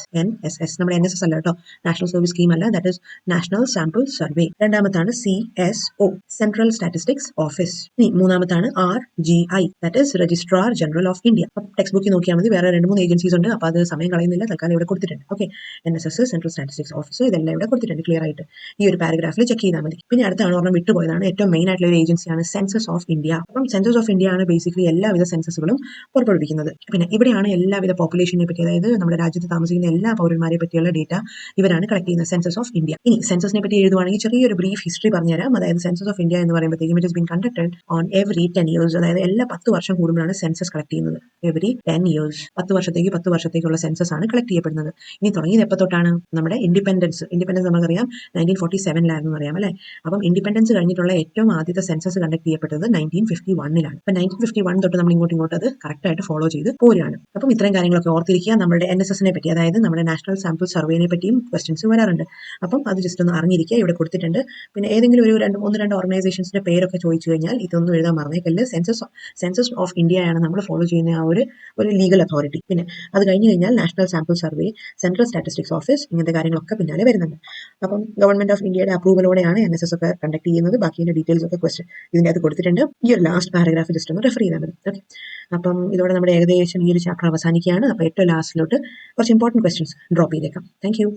നമ്മുടെ NSS അല്ല കേട്ടോ, നാഷണൽ സർവീസ് സ്കീം അല്ല, that is national sample survey. രണ്ടാമത്താണ് CSO, സെൻട്രൽ സ്റ്റാറ്റിസ്റ്റിക്സ് ഓഫീസ്. ഇനി മൂന്നാമത്താണ് RGI, that is registrar general of India. Text ബുക്കിൽ നോക്കിയാൽ മതി, വേറെ 2-3 ഏജൻസീസ് ഉണ്ട്. അപ്പോൾ അത് സമയം കളയുന്നില്ല, തൽക്കാലം ഇവിടെ കൊടുത്തിട്ടുണ്ട്. Okay, NSS, central statistics office, ഇതെല്ലാം ഇവിടെ കൊടുത്തിട്ടുണ്ട് ക്ലിയർ ആയിട്ട്. ഈ ഒരു പാരഗ്രാഫിൽ ചെക്ക് ചെയ്താൽ മതി. പിന്നെ അടുത്താണ് ഒരെണ്ണം വിട്ടുപോയതാണ്, ഏറ്റവും മെയിൻ ആയിട്ടുള്ള ഒരു ഏജൻസിയാണ് സെൻസസ് ഓഫ് ഇന്ത്യ. അപ്പം സെൻസസ് ഓഫ് ഇന്ത്യ ആണ് ബേസിക്കലി എല്ലാവിധ സെൻസസുകളും പുറപ്പെടുവിക്കുന്നത്. പിന്നെ ഇവിടെയാണ് എല്ലാവിധ പോപ്പുലേഷനെ പറ്റി, അതായത് നമ്മുടെ രാജ്യത്ത് താമസിക്കുന്ന എല്ലാ പൗരന്മാരെ പറ്റിയുള്ള ഡേറ്റ ഇവരാണ് കളക്ട് ചെയ്യുന്നത്, സെൻസസ് ഓഫ് ഇന്ത്യ. ഇനി സെൻസസിനെ പറ്റി എഴുതുവാണെങ്കിൽ ചെറിയൊരു ബ്രീഫ് ഹിസ്റ്ററി പറഞ്ഞുതരാം. അതായത് സെൻസസ് ഓഫ് ഇന്ത്യ എന്ന് പറയുമ്പോഴത്തേക്കും it has been conducted on every 10 years. അതായത് എല്ലാ 10 വർഷം കൂടുമ്പോഴാണ് സെൻസസ് കളക്ട് ചെയ്യുന്നത്. എവറി 10 years, 10 വർഷത്തേക്കുള്ള സെൻസസ് ആണ് കളക്ട് ചെയ്യപ്പെടുന്നത്. ഇനി തുടങ്ങിയത് എപ്പോൾ തൊട്ടാണ്? നമ്മുടെ ഇൻഡിപെൻഡൻസ് നമുക്കറിയാം 1947 അറിയാം അല്ലെ. അപ്പം ഇൻഡിപെൻഡൻസ് കഴിഞ്ഞിട്ടുള്ള ഏറ്റവും ആദ്യത്തെ സെൻസസ് കണ്ടക്ട് ചെയ്യപ്പെട്ടത് 1951 അപ്പം 1951 തൊട്ട് നമ്മൾ ഇങ്ങോട്ട് അത് കറക്റ്റ് ആയിട്ട് ഫോളോ ചെയ്ത് പോരുകയാണ്. അപ്പം ഇത്രയും കാര്യങ്ങളൊക്കെ ഓർത്തിരിക്കുക. നമ്മുടെ NSSനെ പറ്റി, അതായത് നമ്മുടെ നാഷണൽ സാമ്പിൾ സർവേനെ പറ്റിയും ക്വസ്റ്റ്യൻസ് വരാറുണ്ട്. അപ്പം അത് ജസ്റ്റ് ഒന്ന് അറിഞ്ഞിരിക്കുക, ഇവിടെ കൊടുത്തിട്ടുണ്ട്. പിന്നെ ഏതെങ്കിലും ഒരു 1-2 ഓർഗനൈസേഷൻസിന്റെ പേരൊക്കെ ചോദിച്ചു കഴിഞ്ഞാൽ ഇതൊന്നും എഴുതാൻ മറന്നേക്കല്ല്. സെൻസസ് ഓഫ് ഇന്ത്യയാണ് നമ്മൾ ഫോളോ ചെയ്യുന്ന ആ ഒരു ലീഗൽ അതോറിറ്റി. പിന്നെ അത് കഴിഞ്ഞ് കഴിഞ്ഞാൽ national sample survey, central statistics office, ഇങ്ങനത്തെ കാര്യങ്ങളൊക്കെ പിന്നാലെ വരുന്നുണ്ട്. അപ്പം ഗവൺമെന്റ് ഓഫ് ഇന്ത്യയുടെ അപ്രൂവലോടെയാണ് NSS ഒക്കെ കണ്ടക്ട് ചെയ്യുന്നത്. ബാക്കിയുടെ ഡീറ്റെയിൽസ് ഒക്കെ ഇതിന്റെ അത് കൊടുത്തിട്ടുണ്ട്. ഈ ഒരു ലാസ്റ്റ് പാരഗ്രാഫ് ജസ്റ്റ് ഒന്ന് റെഫർ ചെയ്താൽ മതി. ഓക്കെ, അപ്പം ഇതോടെ നമ്മുടെ ഏകദേശം ഈ ഒരു ചാപ്റ്റർ അവസാനിക്കുകയാണ്. അപ്പോൾ ഏറ്റവും ലാസ്റ്റിലോട്ട് കുറച്ച് ഇമ്പോർട്ടൻറ്റ് ക്വസ്റ്റ്യൻസ് ഡ്രോപ്പ് ചെയ്തേക്കാം. Thank you.